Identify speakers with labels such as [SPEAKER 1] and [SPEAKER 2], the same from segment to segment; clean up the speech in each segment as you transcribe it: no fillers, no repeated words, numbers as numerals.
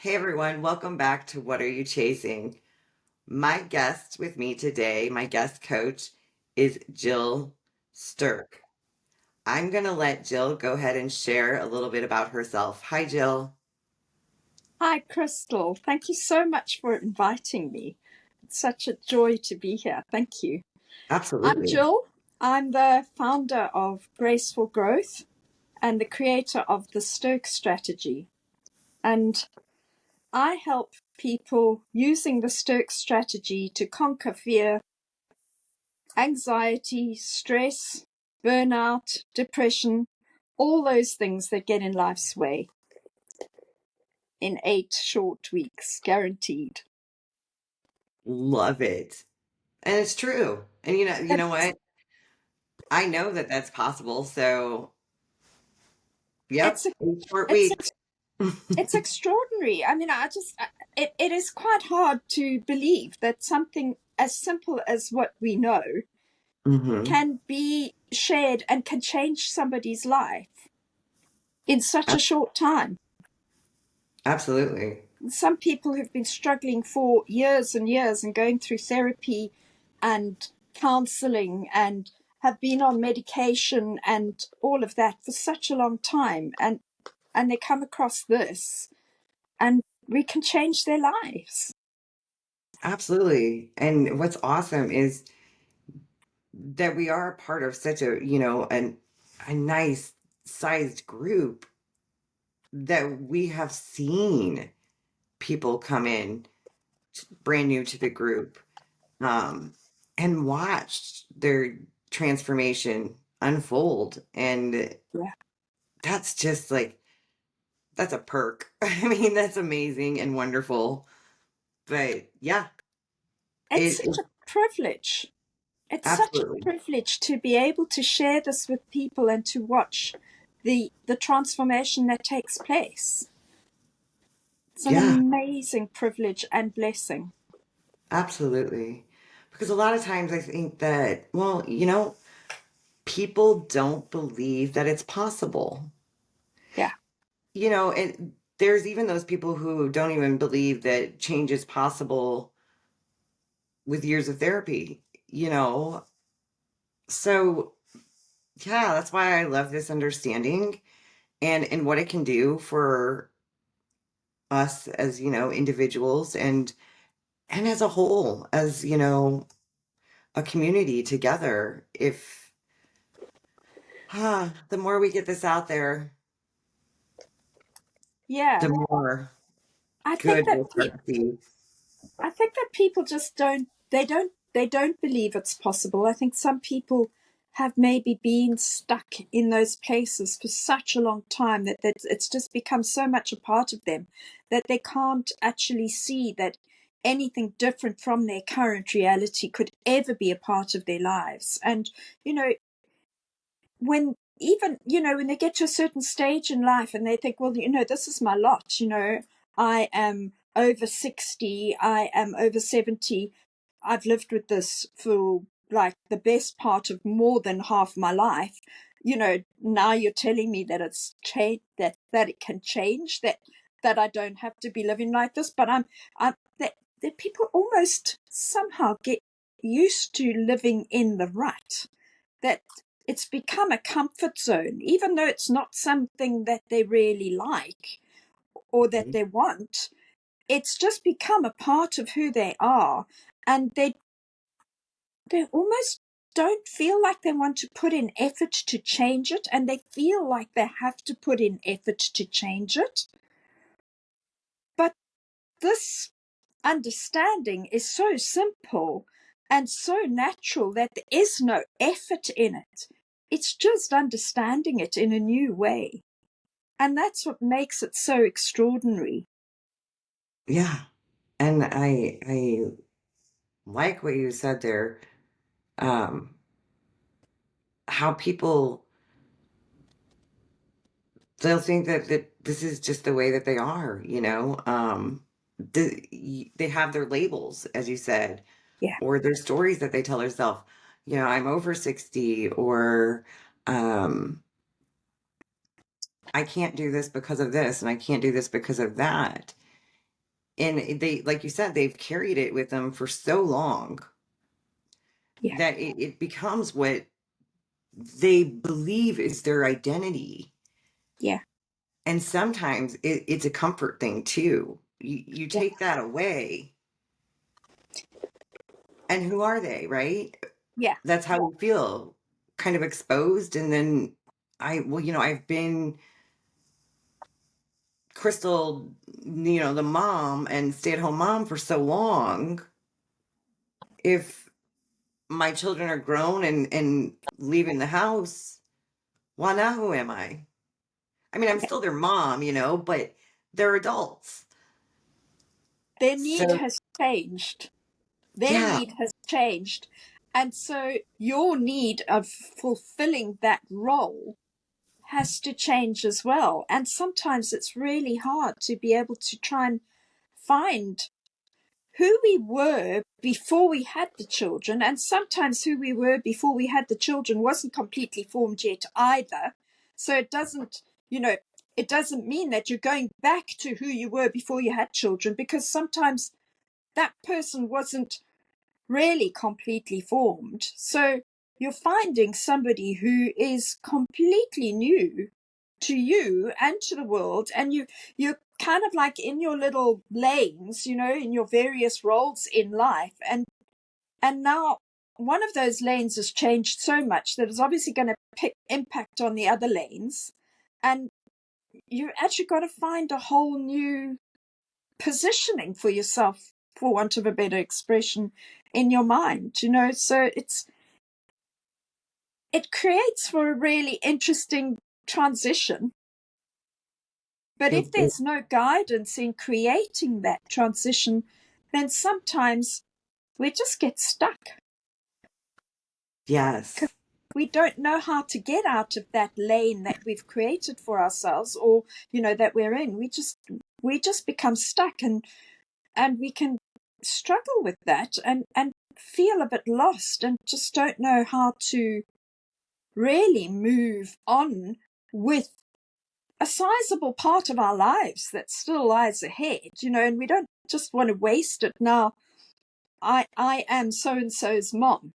[SPEAKER 1] Hey everyone, welcome back to What Are You Chasing? My guest with me today, my guest coach, is Jill Stirk. I'm going to let Jill go ahead and share a little bit about herself. Hi, Jill.
[SPEAKER 2] Hi, Crystal. Thank you so much for inviting me. It's such a joy to be here. Thank you. I'm
[SPEAKER 1] Absolutely.
[SPEAKER 2] Jill. I'm the founder of Graceful Growth and the creator of the Stirk strategy. And I help people using the Stirk strategy to conquer fear, anxiety, stress, burnout, depression, all those things that get in life's way in 8 short weeks, guaranteed.
[SPEAKER 1] Love it. And it's true. And you know
[SPEAKER 2] It's,
[SPEAKER 1] what? I know that that's possible. So, yep,
[SPEAKER 2] it's,
[SPEAKER 1] 8 short
[SPEAKER 2] it's
[SPEAKER 1] weeks.
[SPEAKER 2] it's extraordinary. I mean, it is quite hard to believe that something as simple as what we know
[SPEAKER 1] hmm
[SPEAKER 2] can be shared and can change somebody's life in such a short time.
[SPEAKER 1] Absolutely.
[SPEAKER 2] Some people have been struggling for years and years and going through therapy and counseling and have been on medication and all of that for such a long time, and they come across this and we can change their lives.
[SPEAKER 1] Absolutely. And what's awesome is that we are a part of such a nice sized group that we have seen people come in brand new to the group um and watched their transformation unfold, and
[SPEAKER 2] Yeah.
[SPEAKER 1] that's just like that's a perk. I mean, that's amazing and wonderful. But yeah,
[SPEAKER 2] It's
[SPEAKER 1] it
[SPEAKER 2] such a privilege. It's such a
[SPEAKER 1] absolutely.
[SPEAKER 2] privilege to be able to share this with people and to watch the transformation that takes place. It's an
[SPEAKER 1] Yeah,
[SPEAKER 2] amazing privilege and blessing.
[SPEAKER 1] absolutely. Because a lot of times I think that, well, people don't believe that it's possible.
[SPEAKER 2] Yeah.
[SPEAKER 1] And there's even those people who don't even believe that change is possible with years of therapy, you know? So, yeah, that's why I love this understanding and what it can do for us as, individuals and as a whole, as, a community together. If the more we get this out there, the
[SPEAKER 2] Yeah.
[SPEAKER 1] more
[SPEAKER 2] I think
[SPEAKER 1] good
[SPEAKER 2] that
[SPEAKER 1] we'll start to see.
[SPEAKER 2] I think that people just don't believe it's possible. I think some people have maybe been stuck in those places for such a long time that it's just become so much a part of them that they can't actually see that anything different from their current reality could ever be a part of their lives. And you know, when even when they get to a certain stage in life and they think, well, this is my lot, I am over 60, I am over 70, I've lived with this for like the best part of more than half my life. Now you're telling me that it's change, that it can change, that I don't have to be living like this. But I'm that people almost somehow get used to living in the rut, that it's become a comfort zone, even though it's not something that they really like or that they want. It's just become a part of who they are, and they almost don't feel like they want to put in effort to change it, and they feel like they have to put in effort to change it. But this understanding is so simple and so natural that there is no effort in it. It's just understanding it in a new way. And that's what makes it so extraordinary.
[SPEAKER 1] Yeah. And I like what you said there. Um, how people they'll think that this is just the way that they are, they have their labels, as you said,
[SPEAKER 2] Yeah.
[SPEAKER 1] or their stories that they tell themselves. I'm over 60, or um, I can't do this because of this, and I can't do this because of that. And they, like you said, they've carried it with them for so long
[SPEAKER 2] Yeah,
[SPEAKER 1] that it becomes what they believe is their identity.
[SPEAKER 2] yeah,
[SPEAKER 1] And sometimes it's a comfort thing too. You
[SPEAKER 2] yeah,
[SPEAKER 1] take that away, and who are they, right?
[SPEAKER 2] yeah.
[SPEAKER 1] That's how we feel, kind of exposed. And then well, I've been Crystal, the mom and stay-at-home mom for so long. If my children are grown and leaving the house, well, now who am I? I mean, I'm
[SPEAKER 2] Yeah.
[SPEAKER 1] still their mom, but they're adults.
[SPEAKER 2] Their need
[SPEAKER 1] So,
[SPEAKER 2] has changed. Their
[SPEAKER 1] yeah,
[SPEAKER 2] need has changed. And so your need of fulfilling that role has to change as well. And sometimes it's really hard to be able to try and find who we were before we had the children. And sometimes who we were before we had the children wasn't completely formed yet either. So it doesn't, it doesn't mean that you're going back to who you were before you had children, because sometimes that person wasn't really completely formed. So you're finding somebody who is completely new to you and to the world, and you're kind of like in your little lanes, in your various roles in life, and now one of those lanes has changed so much that it's obviously going to impact on the other lanes, and you actually got to find a whole new positioning for yourself, for want of a better expression, in your mind, so it creates for a really interesting transition. But if
[SPEAKER 1] it,
[SPEAKER 2] there's no guidance in creating that transition, then sometimes we just get stuck because
[SPEAKER 1] yes,
[SPEAKER 2] we don't know how to get out of that lane that we've created for ourselves, or that we're in. We just become stuck, and we can struggle with that, and feel a bit lost, and just don't know how to really move on with a sizable part of our lives that still lies ahead, and we don't just want to waste it now. I am so and so's mom,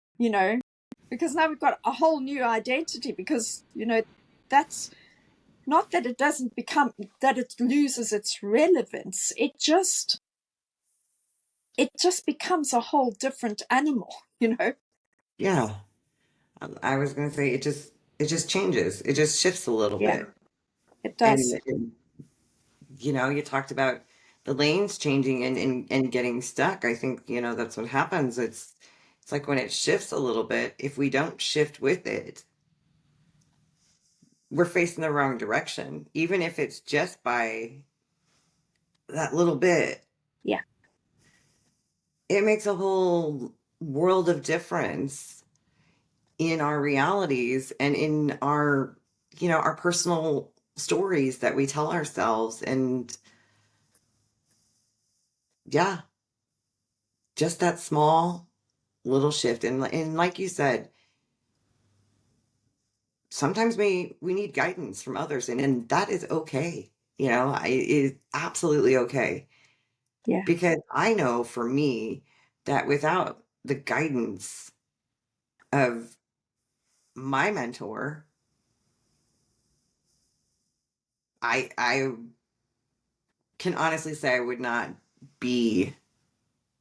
[SPEAKER 2] because now we've got a whole new identity, because that's not that it doesn't become, that it loses its relevance. It just becomes a whole different animal,
[SPEAKER 1] yeah. I was gonna say it just changes. It just shifts a little
[SPEAKER 2] Yeah,
[SPEAKER 1] bit.
[SPEAKER 2] it
[SPEAKER 1] And,
[SPEAKER 2] does.
[SPEAKER 1] you talked about the lanes changing and getting stuck. I think, that's what happens. It's like when it shifts a little bit, if we don't shift with it, we're facing the wrong direction, even if it's just by that little bit.
[SPEAKER 2] Yeah,
[SPEAKER 1] It makes a whole world of difference in our realities and in our personal stories that we tell ourselves. And yeah, just that small little shift. And like you said, sometimes we need guidance from others, and that is okay. It is absolutely okay,
[SPEAKER 2] yeah,
[SPEAKER 1] because I know for me that without the guidance of my mentor, I can honestly say I would not be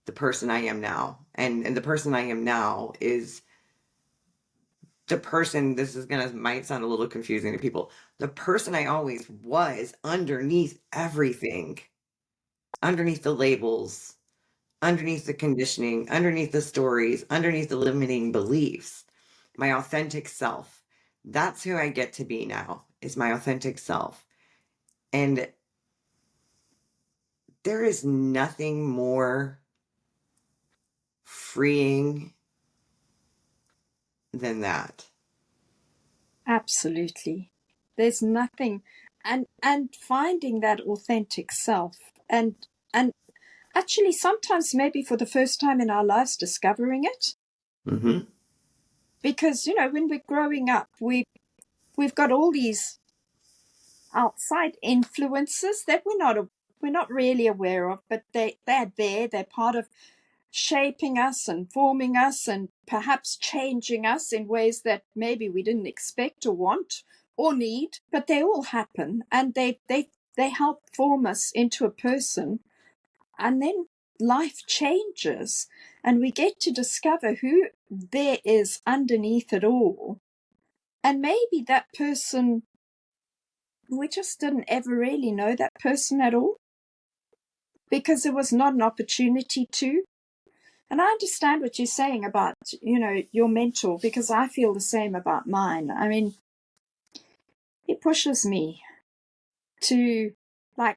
[SPEAKER 1] the person I am now. And the person I am now is the person, this is gonna might sound a little confusing to people, the person I always was underneath everything, underneath the labels, underneath the conditioning, underneath the stories, underneath the limiting beliefs, my authentic self. That's who I get to be now, is my authentic self. And there is nothing more freeing than that.
[SPEAKER 2] absolutely. There's nothing, and finding that authentic self, and actually sometimes maybe for the first time in our lives discovering it,
[SPEAKER 1] Hmm.
[SPEAKER 2] because when we're growing up, we've got all these outside influences that we're not we're not really aware of, but they're there. They're part of shaping us and forming us and perhaps changing us in ways that maybe we didn't expect or want or need, but they all happen, and they help form us into a person. And then life changes, and we get to discover who there is underneath it all. And maybe that person, we just didn't ever really know that person at all because there was not an opportunity to. And I understand what you're saying about, your mentor, because I feel the same about mine. I mean, he pushes me to, like,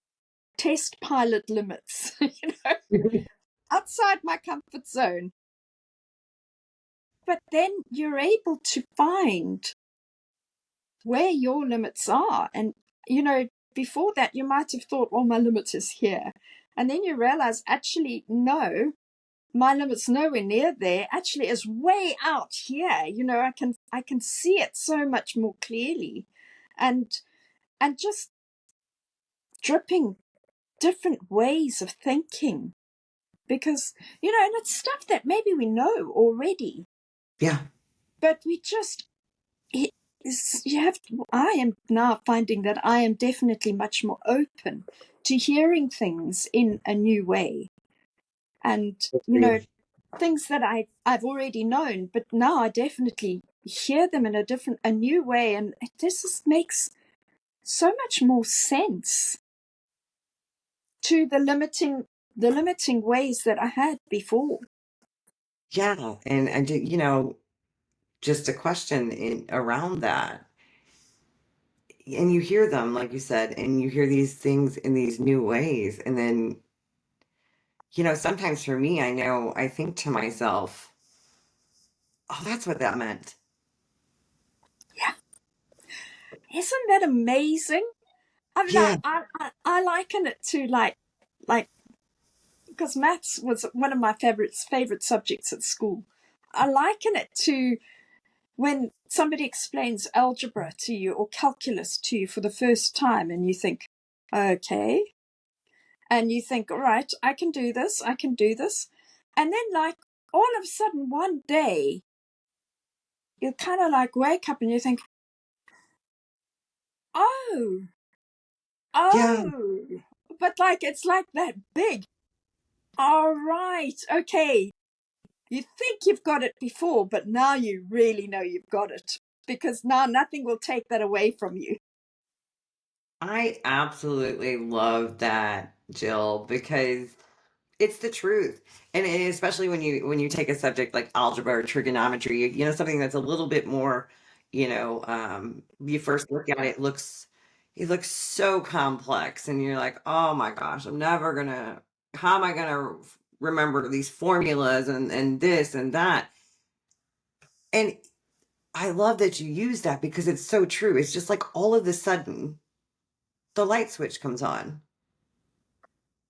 [SPEAKER 2] test pilot limits, outside my comfort zone. But then you're able to find where your limits are. And, before that, you might have thought, well, my limit is here. And then you realize, actually, no, my limit's nowhere near there. Actually, is way out here. I can see it so much more clearly, and just dripping different ways of thinking, because and it's stuff that maybe we know already,
[SPEAKER 1] Yeah.
[SPEAKER 2] but we just you have I am now finding that I am definitely much more open to hearing things in a new way, and
[SPEAKER 1] Agreed.
[SPEAKER 2] things that I've already known, but now I definitely hear them in a new way, and this just makes so much more sense to the limiting ways that I had before.
[SPEAKER 1] Yeah. And just a question around that. And you hear them, like you said, and you hear these things in these new ways. And then, sometimes for me, I think to myself, oh, that's what that meant.
[SPEAKER 2] Yeah, isn't that amazing? I mean,
[SPEAKER 1] Yeah.
[SPEAKER 2] I liken it to like because maths was one of my favorite subjects at school. I liken it to when somebody explains algebra to you or calculus to you for the first time, and you think, okay, and you think, all right, I can do this, I can do this. And then, like, all of a sudden, one day, you kind of like wake up and you think, oh,
[SPEAKER 1] Yeah.
[SPEAKER 2] oh, but like, it's like that big. All right, okay. You think you've got it before, but now you really know you've got it, because now nothing will take that away from you.
[SPEAKER 1] I absolutely love that, Jill, because it's the truth. And especially when you take a subject like algebra or trigonometry, something that's a little bit more, you first look at it, it looks so complex, and you're like, oh my gosh, how am I gonna remember these formulas and this and that? And I love that you use that because it's so true. It's just like all of a sudden the light switch comes on.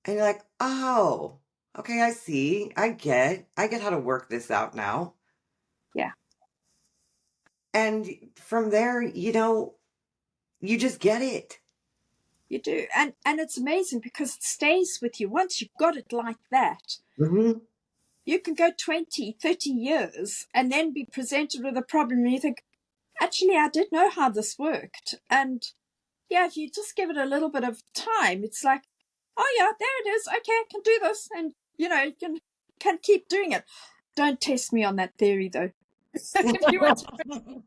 [SPEAKER 1] And you're like, oh, okay, I see. I get how to work this out now.
[SPEAKER 2] Yeah,
[SPEAKER 1] And from there, you just get it.
[SPEAKER 2] you do. And it's amazing because it stays with you. Once you've got it like that,
[SPEAKER 1] Hmm.
[SPEAKER 2] you can go 20, 30 years and then be presented with a problem and you think, actually, I did know how this worked. And yeah, if you just give it a little bit of time, it's like, oh yeah, there it is. Okay, I can do this. And you can keep doing it. Don't test me on that theory though. If you were to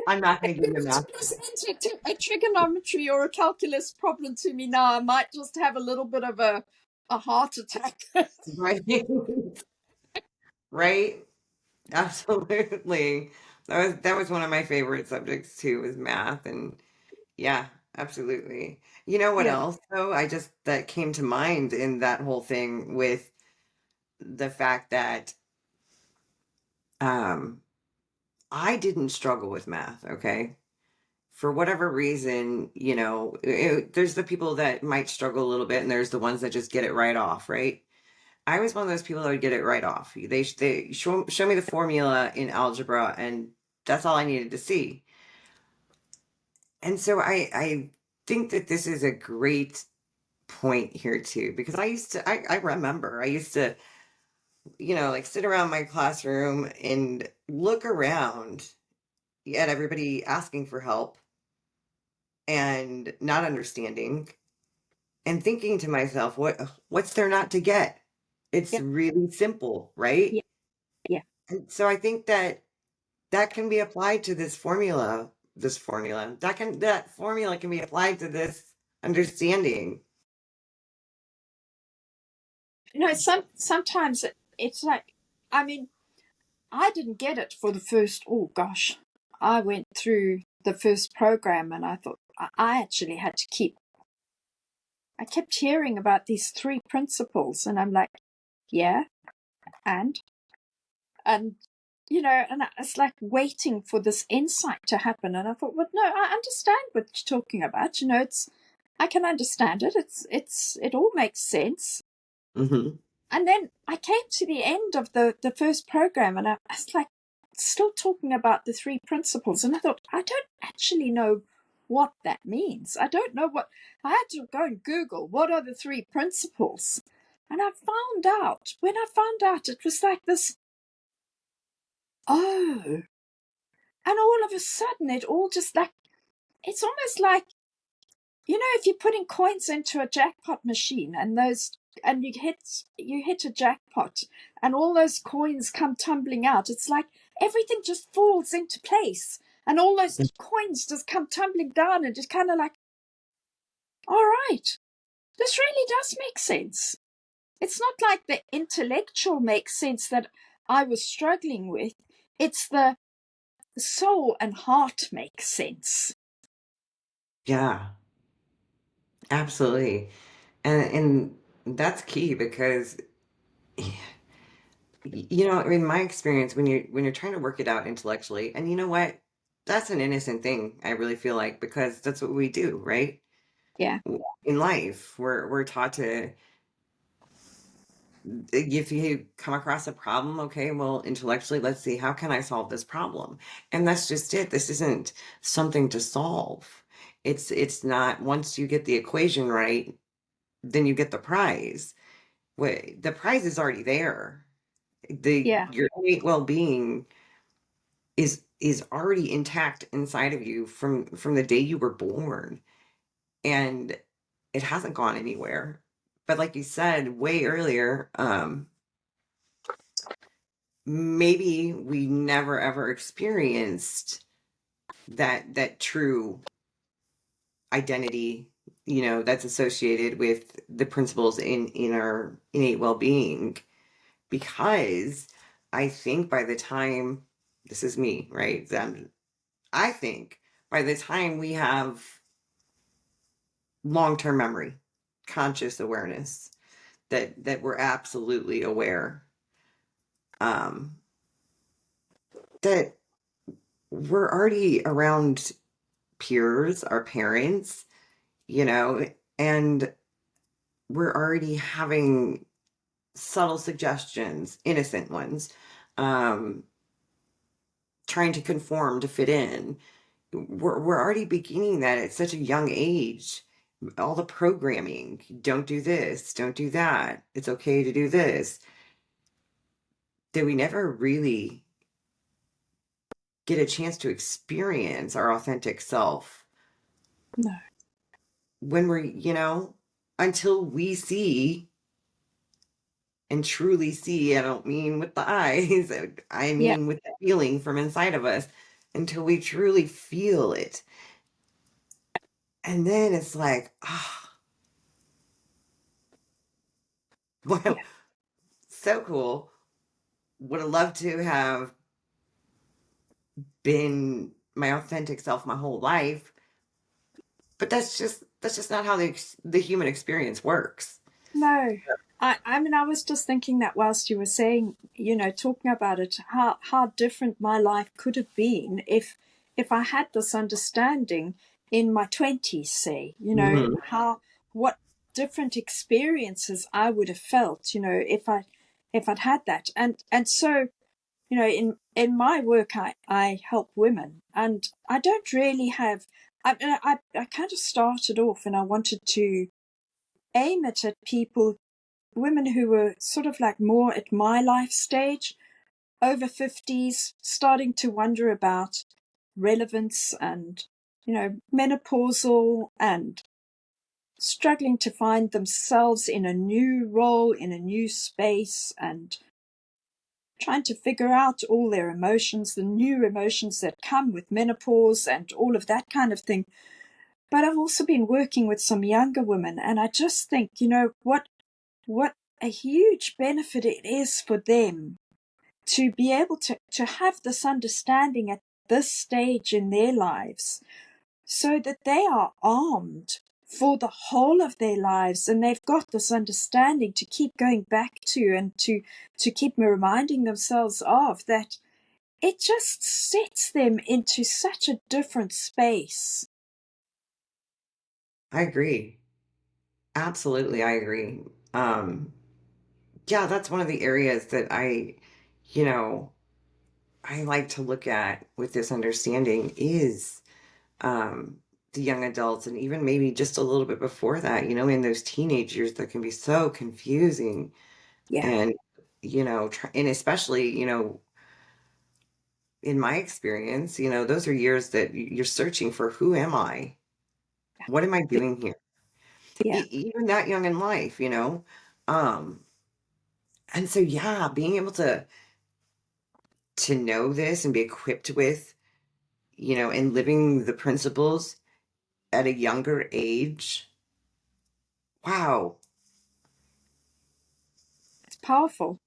[SPEAKER 1] I'm not going
[SPEAKER 2] if
[SPEAKER 1] to
[SPEAKER 2] you
[SPEAKER 1] give you
[SPEAKER 2] were to
[SPEAKER 1] math,
[SPEAKER 2] present a trigonometry or a calculus problem to me now, I might just have a little bit of a heart attack.
[SPEAKER 1] right? Right? Absolutely. That was one of my favorite subjects too, was math. And yeah, absolutely. You know what
[SPEAKER 2] Yeah.
[SPEAKER 1] else though? That came to mind in that whole thing with the fact that um I didn't struggle with math, okay? For whatever reason, there's the people that might struggle a little bit, and there's the ones that just get it right off, right? I was one of those people that would get it right off. They show me the formula in algebra, and that's all I needed to see. And so I think that this is a great point here too, because I remember I used to, like sit around my classroom and look around at everybody asking for help and not understanding and thinking to myself, what's there not to get? It's
[SPEAKER 2] Yeah,
[SPEAKER 1] really simple, right?
[SPEAKER 2] yeah, yeah.
[SPEAKER 1] And so I think that that can be applied to that formula can be applied to this understanding.
[SPEAKER 2] Sometimes it's like, I mean, I didn't get it for the first, oh gosh, I went through the first program and I thought I actually had to I kept hearing about these three principles and I'm like, yeah, and, and, and it's like waiting for this insight to happen. And I thought, well, no, I understand what you're talking about. I can understand it. It all makes sense.
[SPEAKER 1] Hmm.
[SPEAKER 2] And then I came to the end of the first program and I was like still talking about the three principles. And I thought, I don't actually know what that means. I don't know what, I had to go and Google what are the three principles. And when I found out, it was like this, oh, and all of a sudden it all just like, it's almost like, if you're putting coins into a jackpot machine and you hit a jackpot and all those coins come tumbling out, it's like everything just falls into place and all those coins just come tumbling down and just kind of like, all right, this really does make sense. It's not like the intellectual makes sense that I was struggling with. It's the soul and heart makes sense.
[SPEAKER 1] Yeah, absolutely. And that's key because in my experience, when you're trying to work it out intellectually, and you know what? That's an innocent thing, I really feel like, because that's what we do, right?
[SPEAKER 2] Yeah,
[SPEAKER 1] In life, we're taught to, if you come across a problem, okay, well, intellectually, let's see, how can I solve this problem? And that's just it. This isn't something to solve. It's not, once you get the equation right, then you get the prize. Wait, the prize is already there. The
[SPEAKER 2] yeah,
[SPEAKER 1] Your innate well-being is already intact inside of you from the day you were born, and it hasn't gone anywhere. But like you said way earlier, maybe we never ever experienced that true identity, that's associated with the principles in our innate well-being, because I think by the time, this is me, right? I think by the time we have long-term memory, conscious awareness, that we're absolutely aware, um, that we're already around peers, our parents, and we're already having subtle suggestions, innocent ones, um, trying to conform to fit in. We're already beginning that at such a young age. All the programming, don't do this, don't do that, it's okay to do this, that we never really get a chance to experience our authentic self
[SPEAKER 2] no,
[SPEAKER 1] when until we see and truly see. I don't mean with the eyes, I
[SPEAKER 2] yeah,
[SPEAKER 1] mean with the feeling from inside of us, until we truly feel it. And then it's like, ah, wow,
[SPEAKER 2] yeah,
[SPEAKER 1] so cool. Would have loved to have been my authentic self my whole life, but that's just not how the human experience works.
[SPEAKER 2] no. I mean, I was just thinking that whilst you were saying, talking about it, how different my life could have been if I had this understanding in my 20s, say,
[SPEAKER 1] Hmm.
[SPEAKER 2] what different experiences I would have felt, if I'd had that. And so, in my work, I help women and I don't really have, I kind of started off and I wanted to aim it at people, women who were sort of like more at my life stage, over 50s, starting to wonder about relevance and, menopausal and struggling to find themselves in a new role, in a new space, and trying to figure out all their emotions, the new emotions that come with menopause and all of that kind of thing. But I've also been working with some younger women, and I just think, what a huge benefit it is for them to be able to have this understanding at this stage in their lives, so that they are armed for the whole of their lives, and they've got this understanding to keep going back to, and to keep reminding themselves of that. It just sets them into such a different space.
[SPEAKER 1] I agree. Absolutely, I agree. Yeah, that's one of the areas that you know, I like to look at with this understanding is um, the young adults, and even maybe just a little bit before that, in those teenage years that can be so confusing.
[SPEAKER 2] Yeah,
[SPEAKER 1] And, and especially, in my experience, those are years that you're searching for who am I? What am I doing here?
[SPEAKER 2] yeah.
[SPEAKER 1] Even that young in life. Um, and so, yeah, being able to know this and be equipped with, and living the principles at a younger age. Wow.
[SPEAKER 2] It's powerful.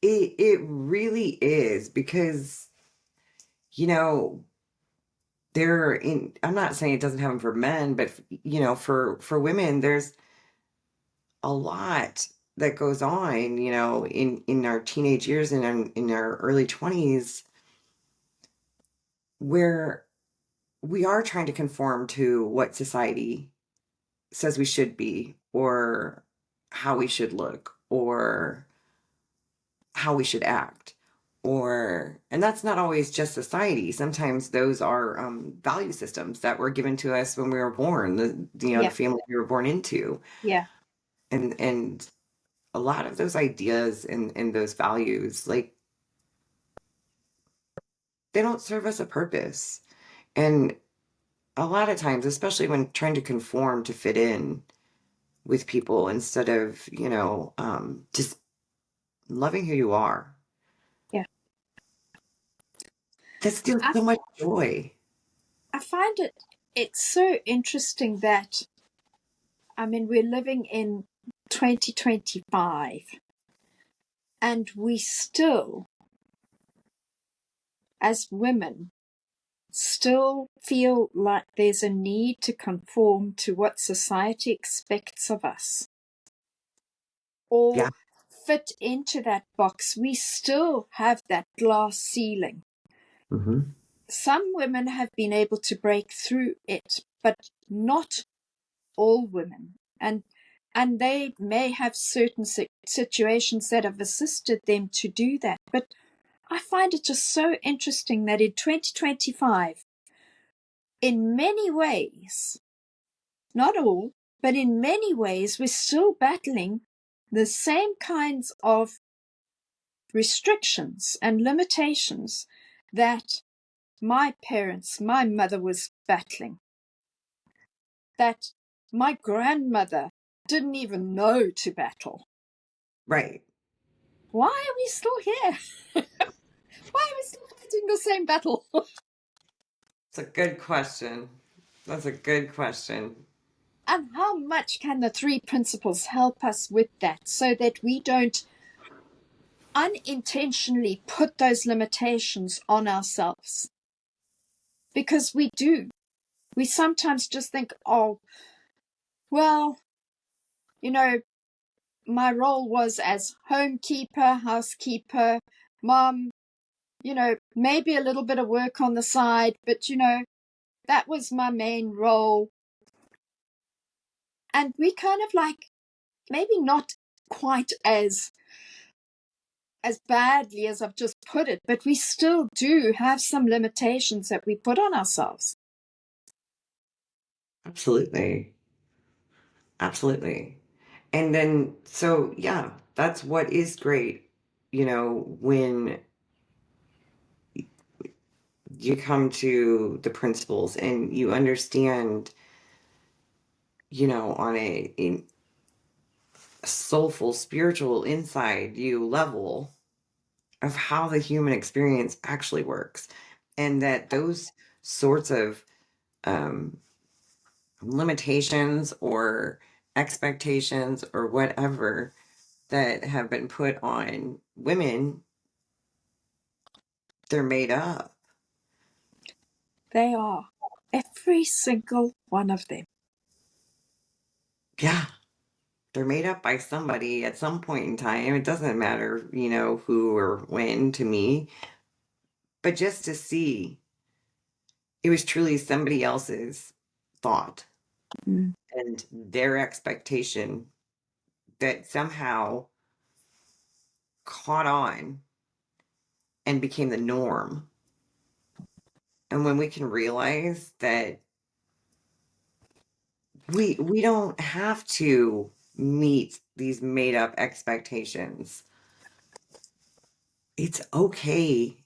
[SPEAKER 1] It really is because, you know, I'm not saying it doesn't happen for men, but for women, there's a lot that goes on, in our teenage years and in our early 20s where we are trying to conform to what society says we should be, or how we should look, or how we should act, and that's not always just society. Sometimes those are value systems that were given to us when we were born, the
[SPEAKER 2] Yeah,
[SPEAKER 1] family we were born into.
[SPEAKER 2] yeah.
[SPEAKER 1] And a lot of those ideas and those values, like, they don't serve us a purpose. And a lot of times, especially when trying to conform to fit in with people instead of, just loving who you are,
[SPEAKER 2] Yeah.
[SPEAKER 1] that steals
[SPEAKER 2] I,
[SPEAKER 1] so much joy.
[SPEAKER 2] I find it's so interesting that, I mean, we're living in 2025, and we still, as women, still feel like there's a need to conform to what society expects of us, or
[SPEAKER 1] Yeah.
[SPEAKER 2] fit into that box. We still have that glass ceiling.
[SPEAKER 1] Hmm.
[SPEAKER 2] Some women have been able to break through it, but not all women. And they may have certain situations that have assisted them to do that. But I find it just so interesting that in 2025, in many ways, not all, but in many ways, we're still battling the same kinds of restrictions and limitations that my parents, my mother was battling, that my grandmother didn't even know to battle.
[SPEAKER 1] Right.
[SPEAKER 2] Why are we still here? Why are we still fighting the same battle?
[SPEAKER 1] It's a good question. That's a good question.
[SPEAKER 2] And how much can the three principles help us with that, so that we don't unintentionally put those limitations on ourselves? Because we do. We sometimes just think, oh, well, you know, my role was as homekeeper, housekeeper, mom, maybe a little bit of work on the side, but, that was my main role. And we kind of like, maybe not quite as badly as I've just put it, but we still do have some limitations that we put on ourselves.
[SPEAKER 1] Absolutely. Absolutely. And then, so yeah, that's what is great, when you come to the principles and you understand, on a soulful, spiritual, inside you level of how the human experience actually works. And that those sorts of um, limitations or expectations or whatever that have been put on women, they're made up.
[SPEAKER 2] They are. Every single one of them.
[SPEAKER 1] Yeah, they're made up by somebody at some point in time. It doesn't matter, who or when to me, but just to see it was truly somebody else's thought
[SPEAKER 2] Mm.
[SPEAKER 1] and their expectation that somehow caught on and became the norm. And when we can realize that we don't have to meet these made up expectations, it's okay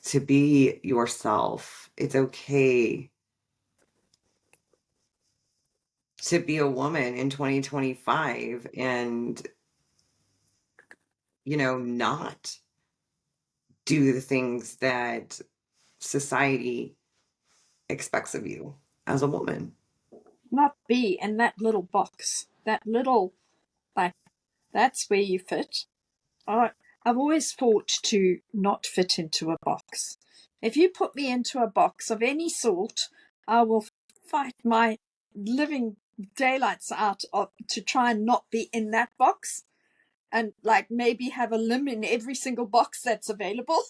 [SPEAKER 1] to be yourself. It's okay to be a woman in 2025 and, not do the things that society expects of you as a woman.
[SPEAKER 2] Not be in that little box. That little, like, that's where you fit. I've always fought to not fit into a box. If you put me into a box of any sort, I will fight my living daylights out to try and not be in that box, and like maybe have a limb in every single box that's available.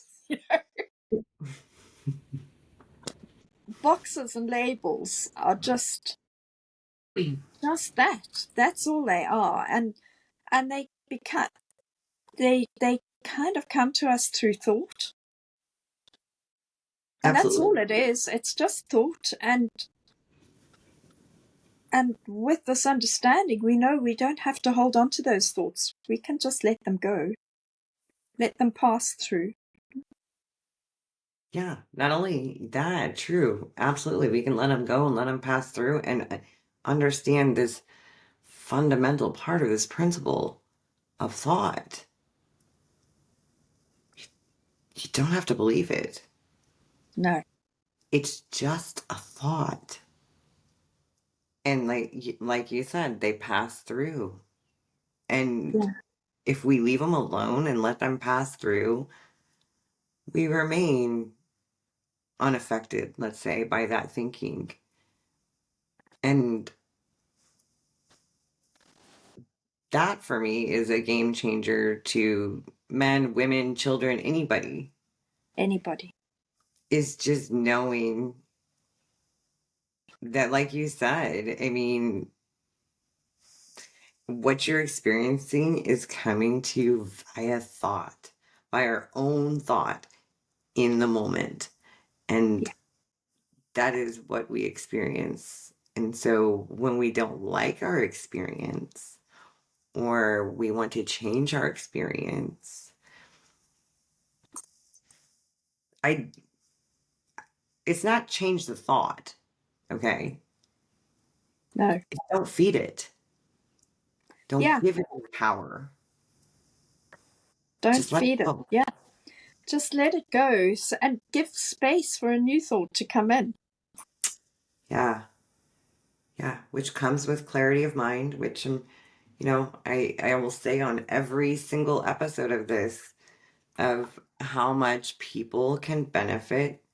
[SPEAKER 2] Boxes and labels are just that. That's all they are, and they kind of come to us through thought, and that's
[SPEAKER 1] Absolutely.
[SPEAKER 2] all it is. It's just thought, and with this understanding, we know we don't have to hold on to those thoughts. We can just let them go, let them pass through.
[SPEAKER 1] Yeah, not only that, true. Absolutely. We can let them go and let them pass through and understand this fundamental part of this principle of thought. You don't have to believe it.
[SPEAKER 2] No.
[SPEAKER 1] It's just a thought. And like you said, they pass through. And
[SPEAKER 2] Yeah.
[SPEAKER 1] if we leave them alone and let them pass through, we remain unaffected, let's say, by that thinking. And that for me is a game changer to men, women, children, anybody,
[SPEAKER 2] Anybody.
[SPEAKER 1] is just knowing that, like you said, I mean, what you're experiencing is coming to you via thought, by our own thought in the moment. And
[SPEAKER 2] Yeah.
[SPEAKER 1] that is what we experience. And so when we don't like our experience or we want to change our experience, I it's not change the thought, okay?
[SPEAKER 2] No.
[SPEAKER 1] Don't feed it. Don't
[SPEAKER 2] Yeah.
[SPEAKER 1] give it power.
[SPEAKER 2] Don't
[SPEAKER 1] Just let it
[SPEAKER 2] feed it.
[SPEAKER 1] go.
[SPEAKER 2] Yeah. Just let it go, and give space for a new thought to come in.
[SPEAKER 1] Yeah. Yeah. Which comes with clarity of mind, which I will say on every single episode of this of how much people can benefit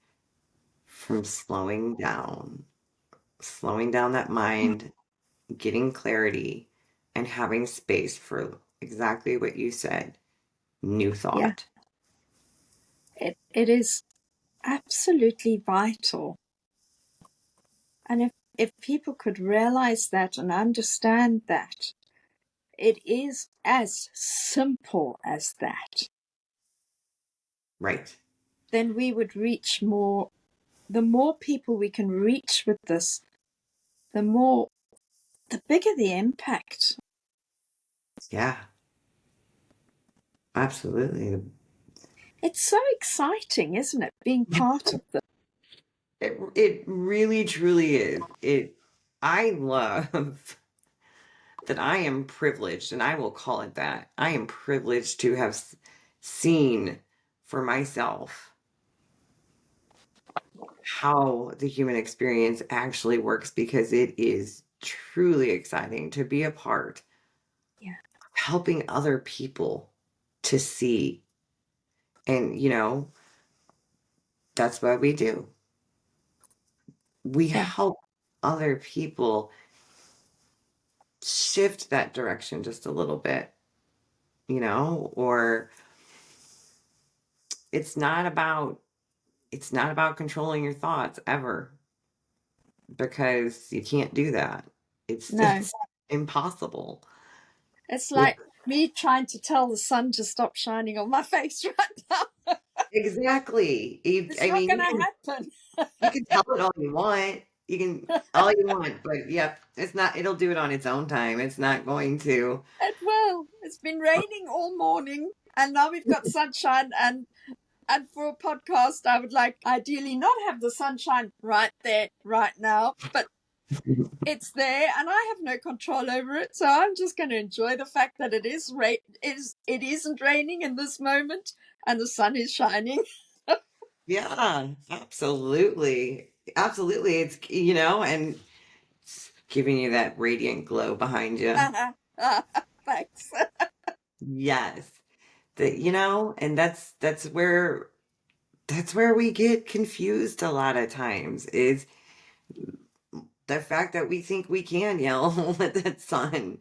[SPEAKER 1] from slowing down that mind, getting clarity, and having space for exactly what you said, new
[SPEAKER 2] Yeah.
[SPEAKER 1] thought.
[SPEAKER 2] It is absolutely vital. And if people could realize that and understand that, it is as simple as that,
[SPEAKER 1] Right.
[SPEAKER 2] then we would reach more. the more people we can reach with this, the bigger the impact.
[SPEAKER 1] Yeah, absolutely.
[SPEAKER 2] It's so exciting, isn't it, being part of this?
[SPEAKER 1] It really truly is. I love that I am privileged, and I will call it that. I am privileged to have seen for myself how the human experience actually works, because it is truly exciting to be a part
[SPEAKER 2] Yeah,
[SPEAKER 1] of helping other people to see. And, that's what we do. We
[SPEAKER 2] yeah,
[SPEAKER 1] help other people shift that direction just a little bit, or it's not about controlling your thoughts ever, because you can't do that. It's
[SPEAKER 2] no.
[SPEAKER 1] just impossible.
[SPEAKER 2] It's
[SPEAKER 1] It,
[SPEAKER 2] like me trying to tell the sun to stop shining on my face right now.
[SPEAKER 1] exactly.
[SPEAKER 2] It's
[SPEAKER 1] I
[SPEAKER 2] not
[SPEAKER 1] mean,
[SPEAKER 2] going to happen.
[SPEAKER 1] you can tell it all you want. You can all you want, but yep, it's not. It'll do it on its own time. It's not going to.
[SPEAKER 2] It will. It's been raining all morning, and now we've got sunshine. And for a podcast, I would like ideally not have the sunshine right there, right now, but it's there, and I have no control over it. So I'm just going to enjoy the fact that it isn't raining in this moment, and the sun is shining.
[SPEAKER 1] Yeah, absolutely, absolutely. It's and it's giving you that radiant glow behind you.
[SPEAKER 2] Thanks.
[SPEAKER 1] Yes, that and that's where we get confused a lot of times, is the fact that we think we can yell at that sun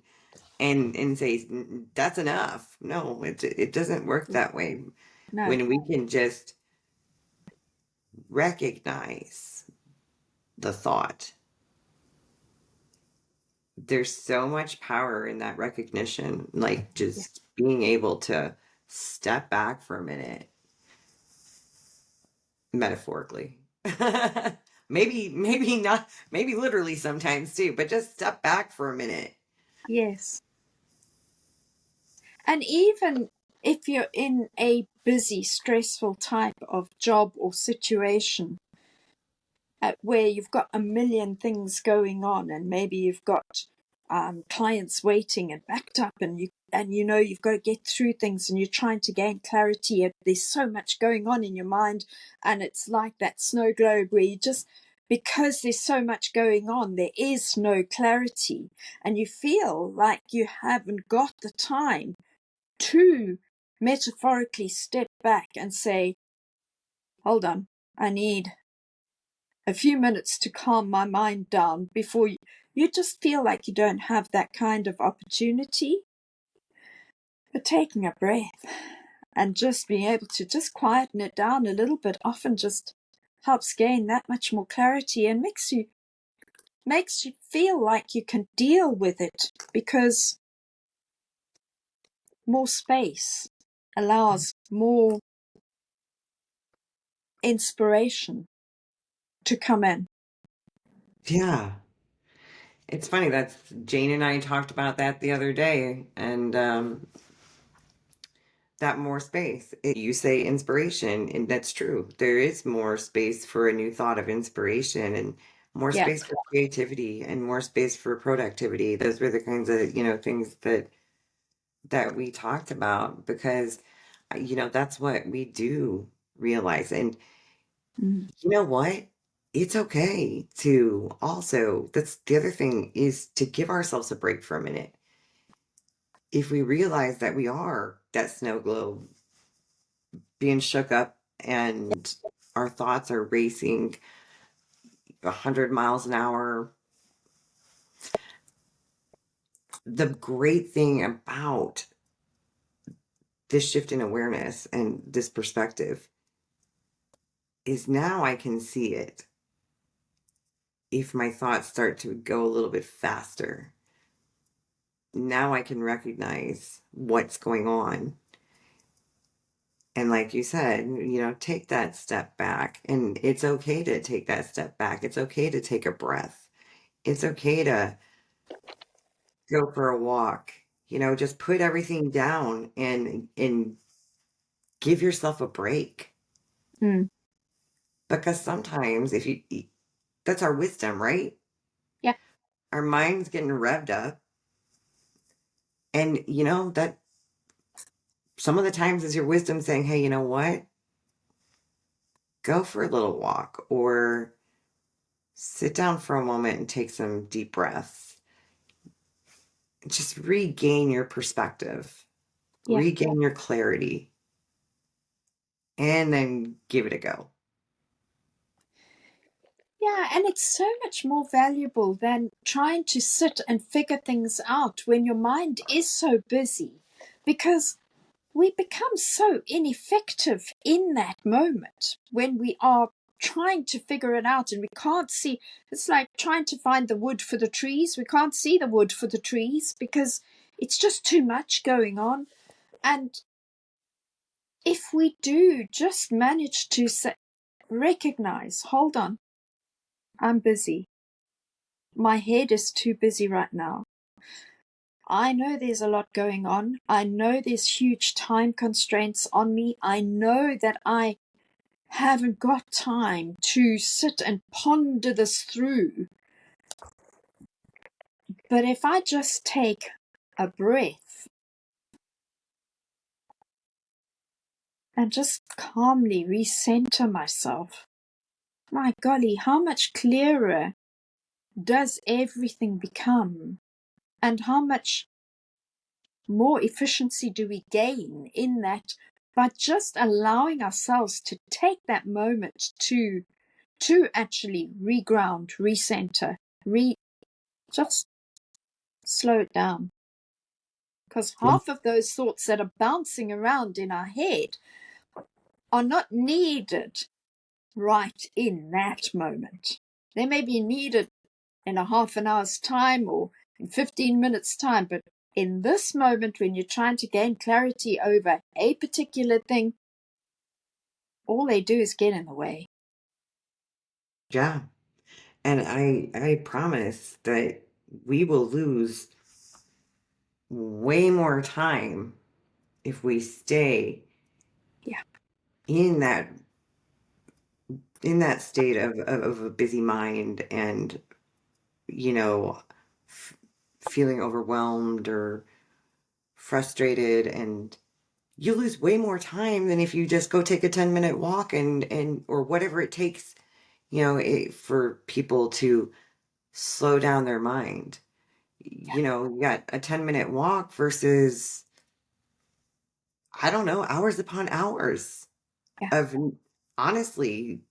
[SPEAKER 1] and say that's enough. No, it doesn't work that way.
[SPEAKER 2] No,
[SPEAKER 1] When we can just recognize the thought, there's so much power in that recognition, like
[SPEAKER 2] yeah,
[SPEAKER 1] just being able to step back for a minute, metaphorically. Maybe not, maybe literally sometimes too, but just step back for a minute.
[SPEAKER 2] yes. And even if you're in a busy, stressful type of job or situation, where you've got a million things going on, and maybe you've got clients waiting and backed up, and you know you've got to get through things, and you're trying to gain clarity. There's so much going on in your mind, and it's like that snow globe where you just, because there's so much going on, there is no clarity, and you feel like you haven't got the time to metaphorically step back and say, hold on, I need a few minutes to calm my mind down before you just feel like you don't have that kind of opportunity. But taking a breath and just being able to just quieten it down a little bit often just helps gain that much more clarity, and makes you feel like you can deal with it, because more space allows more inspiration to come in.
[SPEAKER 1] Yeah. It's funny that Jane and I talked about that the other day, and that more space. You say inspiration, and that's true. There is more space for a new thought of inspiration, and more
[SPEAKER 2] Yeah.
[SPEAKER 1] space for creativity, and more space for productivity. Those were the kinds of, things that we talked about, because that's what we do realize. And
[SPEAKER 2] Mm.
[SPEAKER 1] you know what? It's okay to also, that's the other thing, is to give ourselves a break for a minute. If we realize that we are that snow globe being shook up, and our thoughts are racing 100 miles an hour, the great thing about this shift in awareness and this perspective is now I can see it. If my thoughts start to go a little bit faster, now I can recognize what's going on. And like you said, take that step back. And it's okay to take that step back. It's okay to take a breath. It's okay to go for a walk. Just put everything down and give yourself a break.
[SPEAKER 2] Mm.
[SPEAKER 1] Because sometimes that's our wisdom, right?
[SPEAKER 2] Yeah.
[SPEAKER 1] Our mind's getting revved up. And that some of the times is your wisdom saying, hey, you know what? Go for a little walk or sit down for a moment and take some deep breaths. Just regain your perspective,
[SPEAKER 2] Yeah.
[SPEAKER 1] regain your clarity, and then give it a go.
[SPEAKER 2] Yeah, and it's so much more valuable than trying to sit and figure things out when your mind is so busy, because we become so ineffective in that moment when we are trying to figure it out and we can't see. It's like trying to find the wood for the trees. We can't see the wood for the trees because it's just too much going on. And if we do just manage to recognize, hold on, I'm busy. My head is too busy right now. I know there's a lot going on. I know there's huge time constraints on me. I know that I haven't got time to sit and ponder this through. But if I just take a breath and just calmly recenter myself, my golly, how much clearer does everything become? And how much more efficiency do we gain in that by just allowing ourselves to take that moment to actually reground, recenter, just slow it down. Because half of those thoughts that are bouncing around in our head are not needed right in that moment. They may be needed in a half an hour's time or in 15 minutes' time, but in this moment when you're trying to gain clarity over a particular thing, all they do is get in the way.
[SPEAKER 1] Yeah. And I promise that we will lose way more time if we stay
[SPEAKER 2] Yeah.
[SPEAKER 1] in that state of a busy mind and f- feeling overwhelmed or frustrated, and you lose way more time than if you just go take a 10-minute walk and or whatever it takes for people to slow down their mind. You got a 10-minute walk versus, I don't know, hours upon hours
[SPEAKER 2] Yeah.
[SPEAKER 1] of honestly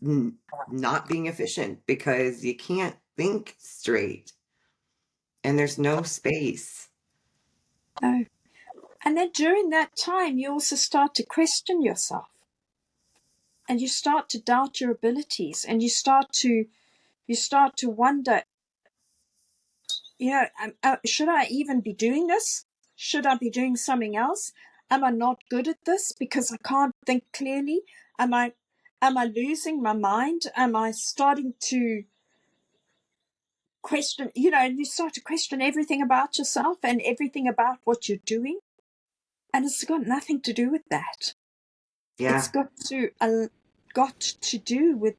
[SPEAKER 1] not being efficient because you can't think straight and there's no space.
[SPEAKER 2] No. And then during that time, you also start to question yourself and you start to doubt your abilities and you start to wonder, should I even be doing this? Should I be doing something else? Am I not good at this because I can't think clearly? Am I losing my mind? Am I starting to question, you start to question everything about yourself and everything about what you're doing. And it's got nothing to do with that. It's
[SPEAKER 1] Yeah,
[SPEAKER 2] got to do with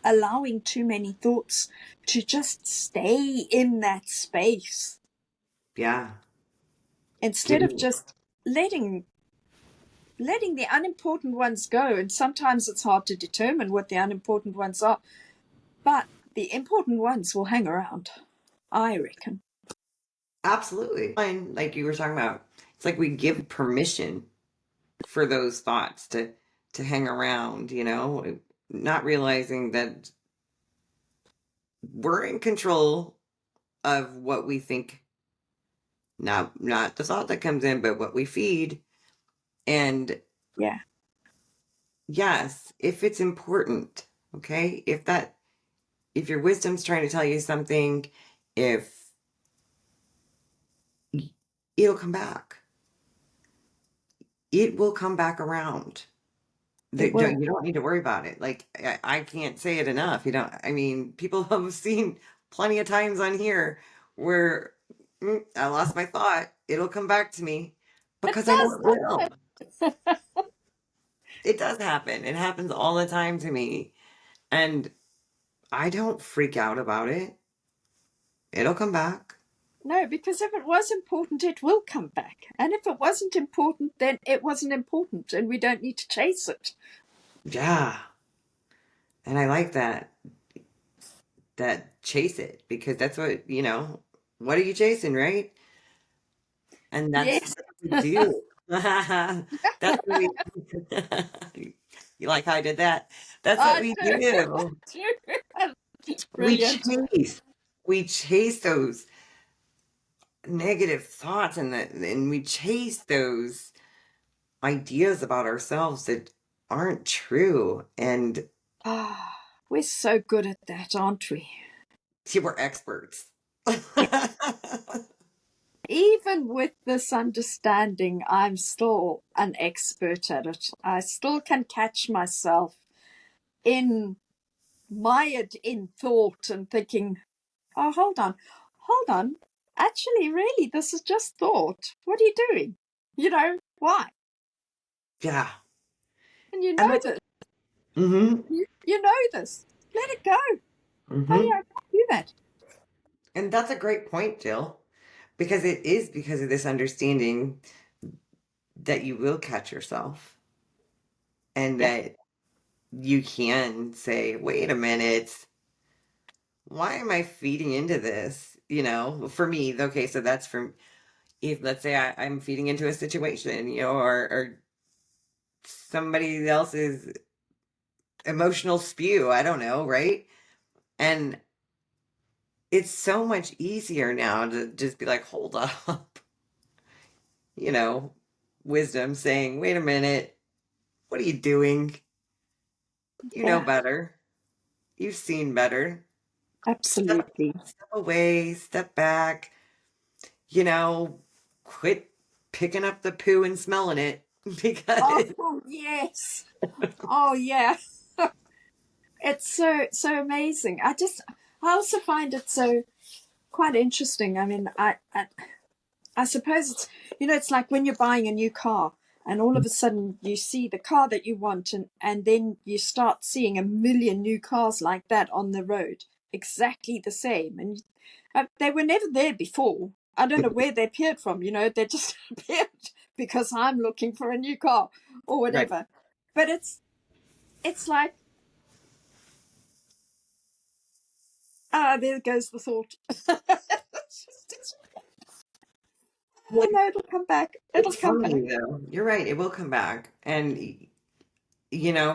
[SPEAKER 2] allowing too many thoughts to just stay in that space
[SPEAKER 1] yeah.
[SPEAKER 2] instead of
[SPEAKER 1] Getting
[SPEAKER 2] just letting the unimportant ones go. And sometimes it's hard to determine what the unimportant ones are, but the important ones will hang around, I reckon.
[SPEAKER 1] absolutely. And like you were talking about, it's like we give permission for those thoughts to hang around, not realizing that we're in control of what we think, not the thought that comes in, but what we feed. And
[SPEAKER 2] Yeah.
[SPEAKER 1] yes, if it's important, okay, if your wisdom's trying to tell you something, if it'll come back. it will come back around.
[SPEAKER 2] It will.
[SPEAKER 1] You don't need to worry about it. Like, I can't say it enough. You don't, I mean, people have seen plenty of times on here where I lost my thought. It'll come back to me
[SPEAKER 2] It
[SPEAKER 1] because I know
[SPEAKER 2] does,
[SPEAKER 1] it
[SPEAKER 2] doesn't
[SPEAKER 1] will. It does happen. It happens all the time to me. And I don't freak out about it. It'll come back.
[SPEAKER 2] No, because if it was important, it will come back. And if it wasn't important, then it wasn't important, and we don't need to chase it.
[SPEAKER 1] Yeah. And I like that chase it because that's what, what are you chasing, right? And that's
[SPEAKER 2] Yes.
[SPEAKER 1] what we do. That's what we You like how I did that? That's what
[SPEAKER 2] I
[SPEAKER 1] we
[SPEAKER 2] do.
[SPEAKER 1] do.
[SPEAKER 2] I do.
[SPEAKER 1] We
[SPEAKER 2] Brilliant.
[SPEAKER 1] chase. We chase those negative thoughts and we chase those ideas about ourselves that aren't true. And
[SPEAKER 2] Ah, we're so good at that, aren't we?
[SPEAKER 1] see, we're experts.
[SPEAKER 2] Yeah. Even with this understanding, I'm still an expert at it. I still can catch myself in mired in thought and thinking, oh, hold on. Actually, really, this is just thought. What are you doing? Why?
[SPEAKER 1] Yeah.
[SPEAKER 2] And you
[SPEAKER 1] And
[SPEAKER 2] know
[SPEAKER 1] that's
[SPEAKER 2] this.
[SPEAKER 1] mm-hmm.
[SPEAKER 2] You know this. Let it go. How do
[SPEAKER 1] Mm-hmm.
[SPEAKER 2] I do that?
[SPEAKER 1] And that's a great point, Jill, because it is because of this understanding that you will catch yourself and
[SPEAKER 2] Yeah.
[SPEAKER 1] that you can say, wait a minute, why am I feeding into this? For me, okay, so that's from if let's say I'm feeding into a situation, or somebody else's emotional spew, I don't know, right? And it's so much easier now to just be like, hold up, you know, wisdom saying, wait a minute, what are you doing? You know
[SPEAKER 2] Yeah.
[SPEAKER 1] better. You've seen better. Step,
[SPEAKER 2] Absolutely.
[SPEAKER 1] step away, step back, you know, quit picking up the poo and smelling it because
[SPEAKER 2] Oh, yes. Oh, yeah. It's so amazing. I also find it so quite interesting. I mean, I suppose it's like when you're buying a new car and all of a sudden you see the car that you want, and then you start seeing a million new cars like that on the road, exactly the same. And they were never there before. I don't know where they appeared from, they just appeared because I'm looking for a new car or
[SPEAKER 1] right.
[SPEAKER 2] whatever. But it's like, there goes the thought.
[SPEAKER 1] Well,
[SPEAKER 2] No, it'll come back. It'll
[SPEAKER 1] it's
[SPEAKER 2] come back.
[SPEAKER 1] funny though. You're right. It will come back. And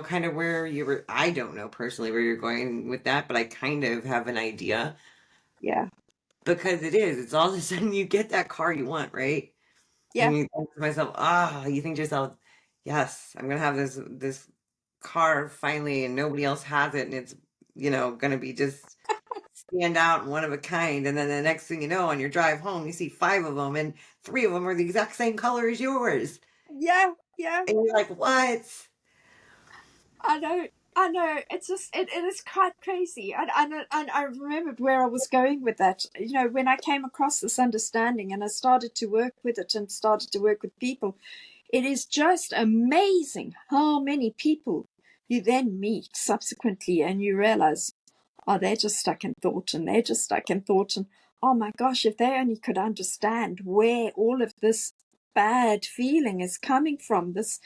[SPEAKER 1] kind of where you were, I don't know personally where you're going with that, but I kind of have an idea
[SPEAKER 2] Yeah.
[SPEAKER 1] because it's all of a sudden you get that car you want, right?
[SPEAKER 2] Yeah.
[SPEAKER 1] And you think to myself, you think to yourself, yes, I'm gonna have this car finally and nobody else has it and it's, gonna be just stand out and one of a kind. And then the next thing you know, on your drive home, you see five of them and three of them are the exact same color as yours.
[SPEAKER 2] Yeah. Yeah.
[SPEAKER 1] And you're like, what?
[SPEAKER 2] I know, I know. It's just it is quite crazy. I remembered where I was going with that. When I came across this understanding and I started to work with it and started to work with people, it is just amazing how many people you then meet subsequently, and you realize, oh, they're just stuck in thought, and they're just stuck in thought, and oh my gosh, if they only could understand where all of this bad feeling is coming from, this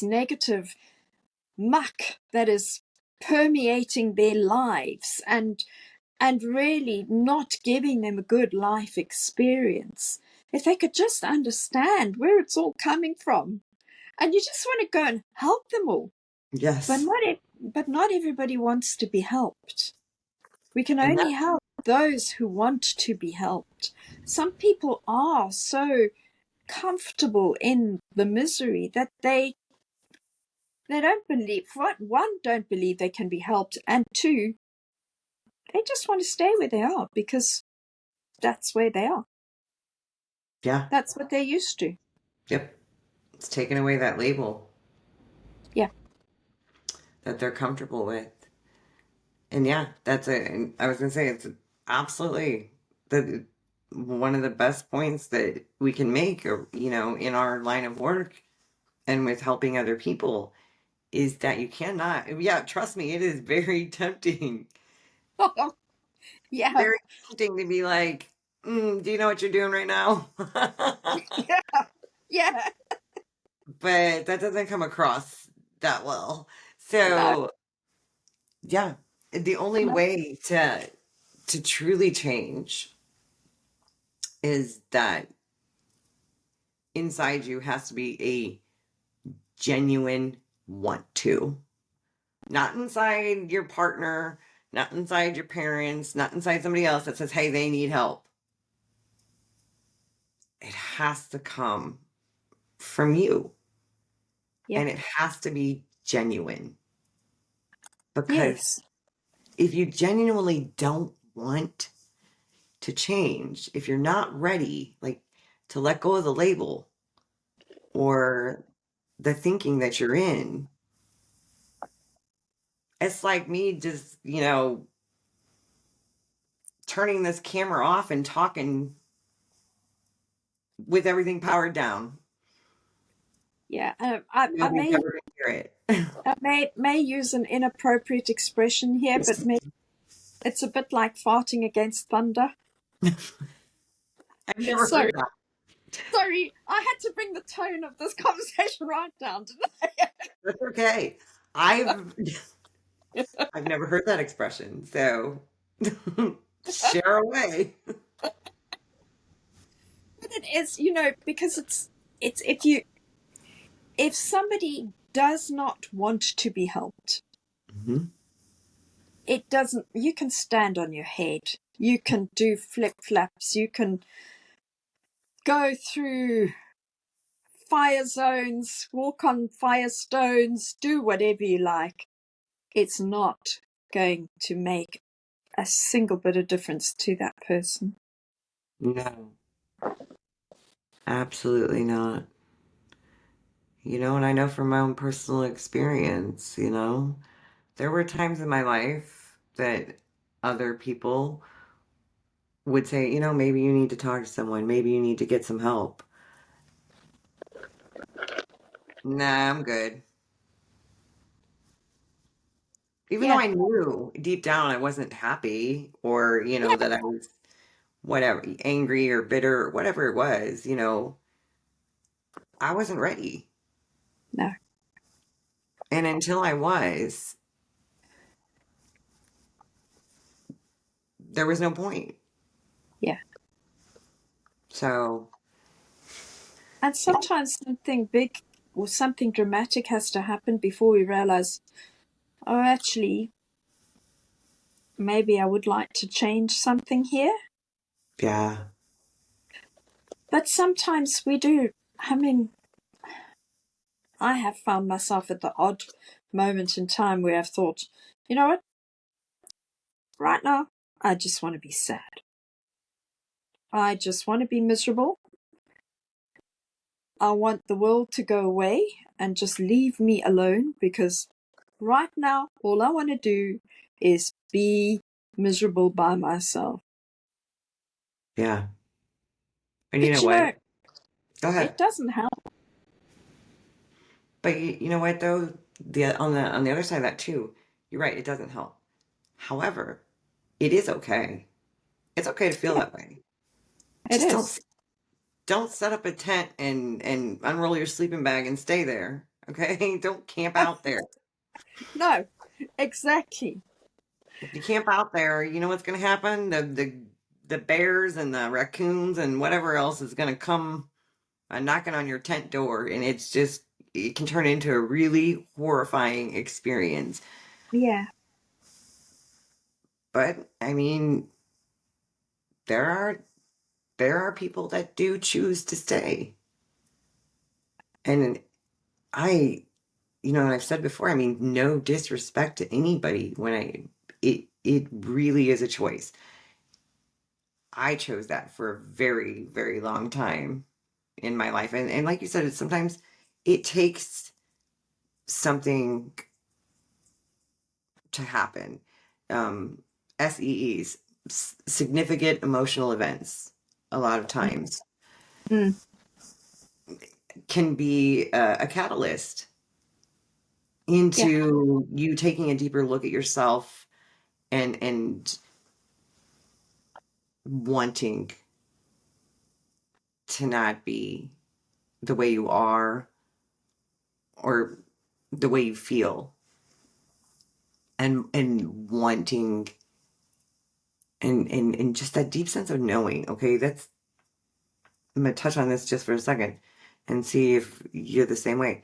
[SPEAKER 2] negative muck that is permeating their lives and really not giving them a good life experience. If they could just understand where it's all coming from, and you just want to go and help them all, but
[SPEAKER 1] Yes.
[SPEAKER 2] not everybody wants to be helped. We can
[SPEAKER 1] And
[SPEAKER 2] only
[SPEAKER 1] that,
[SPEAKER 2] help those who want to be helped. Some people are so comfortable in the misery that they don't believe, one, don't believe they can be helped, and two, they just want to stay where they are because that's where they are.
[SPEAKER 1] yeah.
[SPEAKER 2] That's what they're used to.
[SPEAKER 1] Yep. It's taking away that label
[SPEAKER 2] Yeah.
[SPEAKER 1] that they're comfortable with. And yeah, that's it. And I was gonna say it's absolutely the one of the best points that we can make, or in our line of work and with helping other people, is that you cannot. Yeah, trust me, it is very tempting.
[SPEAKER 2] Yeah.
[SPEAKER 1] Very tempting to be like, "Do you know what you're doing right now?"
[SPEAKER 2] Yeah. Yeah.
[SPEAKER 1] But that doesn't come across that well.
[SPEAKER 2] No.
[SPEAKER 1] So yeah, the only
[SPEAKER 2] No.
[SPEAKER 1] way to truly change is that inside you has to be a genuine want to. Not inside your partner, not inside your parents, not inside somebody else that says, hey, they need help. It has to come from you.
[SPEAKER 2] Yeah.
[SPEAKER 1] And it has to be genuine. Because
[SPEAKER 2] Yes.
[SPEAKER 1] if you genuinely don't want to change, if you're not ready, like to let go of the label or the thinking that you're in, it's like me just, turning this camera off and talking with everything powered down.
[SPEAKER 2] Yeah. I
[SPEAKER 1] Nobody's
[SPEAKER 2] may
[SPEAKER 1] ever gonna hear it.
[SPEAKER 2] I may use an inappropriate expression here, but it's a bit like farting against thunder.
[SPEAKER 1] I've never
[SPEAKER 2] So
[SPEAKER 1] heard that.
[SPEAKER 2] sorry, I had to bring the tone of this conversation right down today.
[SPEAKER 1] That's okay. I've I've never heard that expression, so share away.
[SPEAKER 2] But it is, because it's if somebody does not want to be helped,
[SPEAKER 1] Mhm.
[SPEAKER 2] it doesn't. You can stand on your head. You can do flip flaps. You can go through fire zones, walk on fire stones, do whatever you like. It's not going to make a single bit of difference to that person.
[SPEAKER 1] No, absolutely not. And I know from my own personal experience, there were times in my life that other people would say, maybe you need to talk to someone, maybe you need to get some help. Nah, I'm good. Even though
[SPEAKER 2] Yeah,
[SPEAKER 1] I knew deep down I wasn't happy, or,
[SPEAKER 2] yeah,
[SPEAKER 1] that I was whatever, angry or bitter or whatever it was, I wasn't ready.
[SPEAKER 2] no,
[SPEAKER 1] And until I was, there was no point.
[SPEAKER 2] yeah.
[SPEAKER 1] So,
[SPEAKER 2] And sometimes something big or something dramatic has to happen before we realize, oh, actually, maybe I would like to change something here.
[SPEAKER 1] yeah,
[SPEAKER 2] But sometimes we do. I mean, I have found myself at the odd moment in time where I've thought, you know what, right now, I just want to be sad. I just want to be miserable. I want the world to go away and just leave me alone because right now, all I want to do is be miserable by myself.
[SPEAKER 1] yeah. And you know
[SPEAKER 2] But
[SPEAKER 1] what? Go
[SPEAKER 2] it
[SPEAKER 1] ahead.
[SPEAKER 2] doesn't help.
[SPEAKER 1] But you know what though? On the other side of that too, you're right, it doesn't help. However, it is okay. It's okay to feel
[SPEAKER 2] Yeah,
[SPEAKER 1] that way.
[SPEAKER 2] it
[SPEAKER 1] Just
[SPEAKER 2] is.
[SPEAKER 1] don't set up a tent and unroll your sleeping bag and stay there. Okay? Don't camp out there.
[SPEAKER 2] No, exactly.
[SPEAKER 1] If you camp out there, you know what's going to happen? The bears and the raccoons and whatever else is going to come knocking on your tent door, and it can turn into a really horrifying experience.
[SPEAKER 2] Yeah,
[SPEAKER 1] But I mean, there are there are people that do choose to stay, and I and I've said before, I mean, no disrespect to anybody it really is a choice. I chose that for a very, very long time in my life. And like you said, it's sometimes it takes something to happen. SEEs, significant emotional events, a lot of times
[SPEAKER 2] Mm,
[SPEAKER 1] can be a catalyst
[SPEAKER 2] yeah,
[SPEAKER 1] into you taking a deeper look at yourself and wanting to not be the way you are or the way you feel and wanting and just that deep sense of knowing. Okay, that's I'm gonna touch on this just for a second and see if you're the same way.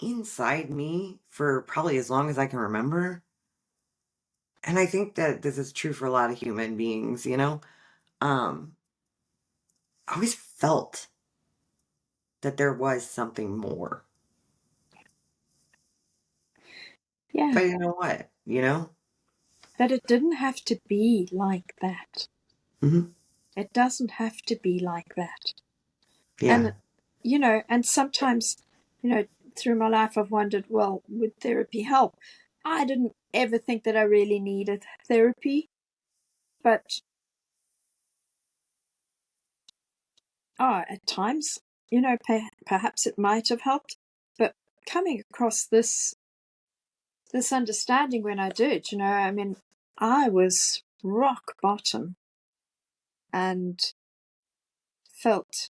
[SPEAKER 1] Inside me for probably as long as I can remember, and I think that this is true for a lot of human beings, um, I always felt that there was something more.
[SPEAKER 2] yeah.
[SPEAKER 1] But you know what?
[SPEAKER 2] That it didn't have to be like that.
[SPEAKER 1] Hmm.
[SPEAKER 2] It doesn't have to be like that.
[SPEAKER 1] Yeah.
[SPEAKER 2] And, and sometimes, you know, through my life, I've wondered, well, would therapy help? I didn't ever think that I really needed therapy, but at times, perhaps it might have helped. But coming across this understanding when I did, I mean, I was rock bottom and felt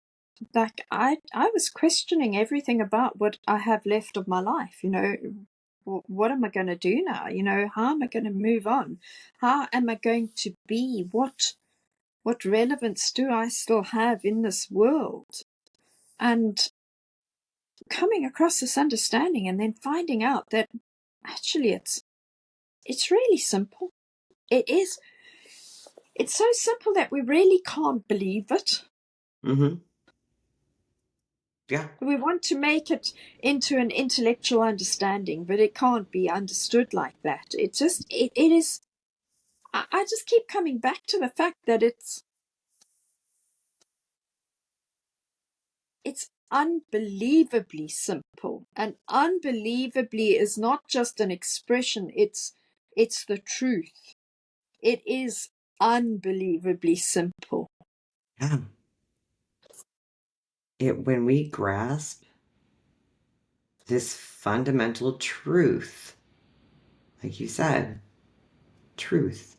[SPEAKER 2] like I was questioning everything about what I have left of my life. What am I going to do now? How am I going to move on? How am I going to be? What relevance do I still have in this world? And coming across this understanding and then finding out that actually it's really simple. It is. It's so simple that we really can't believe it.
[SPEAKER 1] Hmm. Yeah.
[SPEAKER 2] We want to make it into an intellectual understanding, but it can't be understood like that. It is. I just keep coming back to the fact that it's unbelievably simple, and unbelievably is not just an expression. It's the truth. It is unbelievably simple.
[SPEAKER 1] Yeah. When we grasp this fundamental truth, like you said, truth,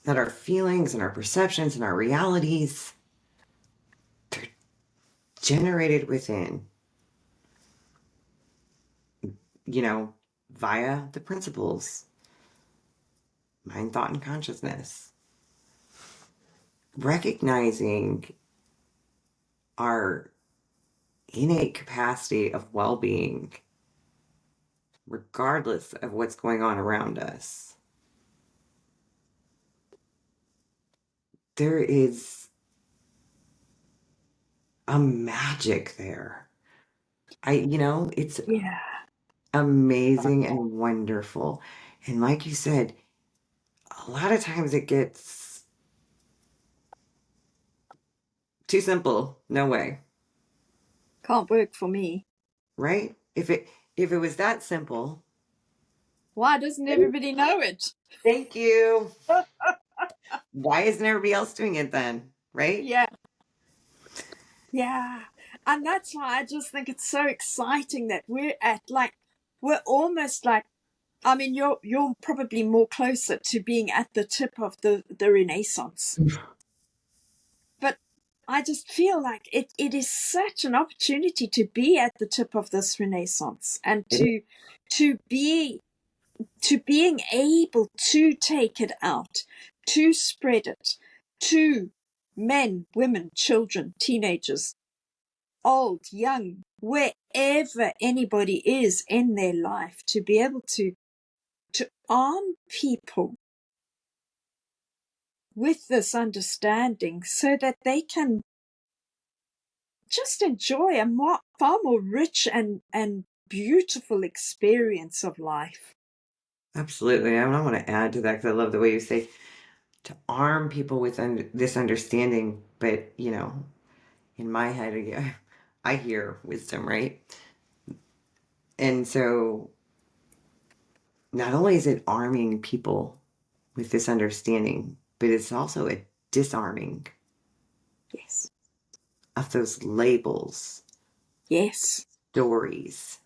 [SPEAKER 1] that our feelings and our perceptions and our realities, they're generated within, you know, via the principles, mind, thought, and consciousness. Recognizing our innate capacity of well being, regardless of what's going on around us. There is a magic there. It's
[SPEAKER 2] Yeah.
[SPEAKER 1] amazing and wonderful. And like you said, a lot of times it gets too simple. No way.
[SPEAKER 2] Can't work for me.
[SPEAKER 1] Right? If it was that simple,
[SPEAKER 2] Why doesn't everybody know it?
[SPEAKER 1] thank you. Why isn't everybody else doing it then? Right?
[SPEAKER 2] Yeah. Yeah. And that's why I just think it's so exciting that we're almost like, I mean, you're probably more closer to being at the tip of the Renaissance. But I just feel like it is such an opportunity to be at the tip of this Renaissance and to be to being able to take it out, to spread it to men, women, children, teenagers, old, young, wherever anybody is in their life, to be able to arm people with this understanding so that they can just enjoy a far more rich and beautiful experience of life.
[SPEAKER 1] Absolutely. I want to add to that because I love the way you say to arm people with this understanding. But, in my head, I hear wisdom, right? And so not only is it arming people with this understanding, but it's also a disarming
[SPEAKER 2] Yes.
[SPEAKER 1] of those labels,
[SPEAKER 2] Yes.
[SPEAKER 1] stories,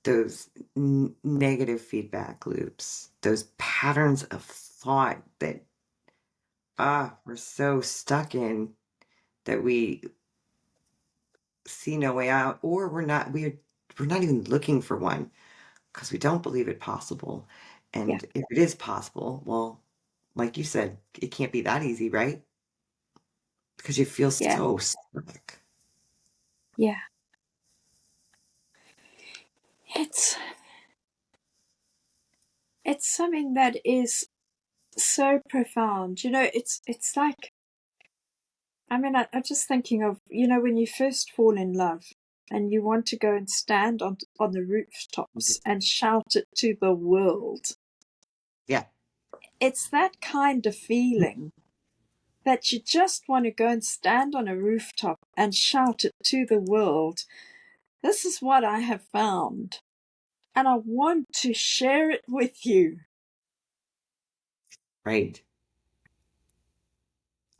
[SPEAKER 1] those negative feedback loops, those patterns of thought that we're so stuck in that we see no way out, or we're not even looking for one because we don't believe it possible.
[SPEAKER 2] Yeah.
[SPEAKER 1] And if it is possible, well, like you said, it can't be that easy, right? Because you feel
[SPEAKER 2] Yeah.
[SPEAKER 1] so stuck.
[SPEAKER 2] Yeah. It's it's something that is so profound. It's like, I mean, I'm just thinking of, when you first fall in love and you want to go and stand on the rooftops and shout it to the world.
[SPEAKER 1] Yeah,
[SPEAKER 2] It's that kind of feeling that you just want to go and stand on a rooftop and shout it to the world. This is what I have found, and I want to share it with you.
[SPEAKER 1] right.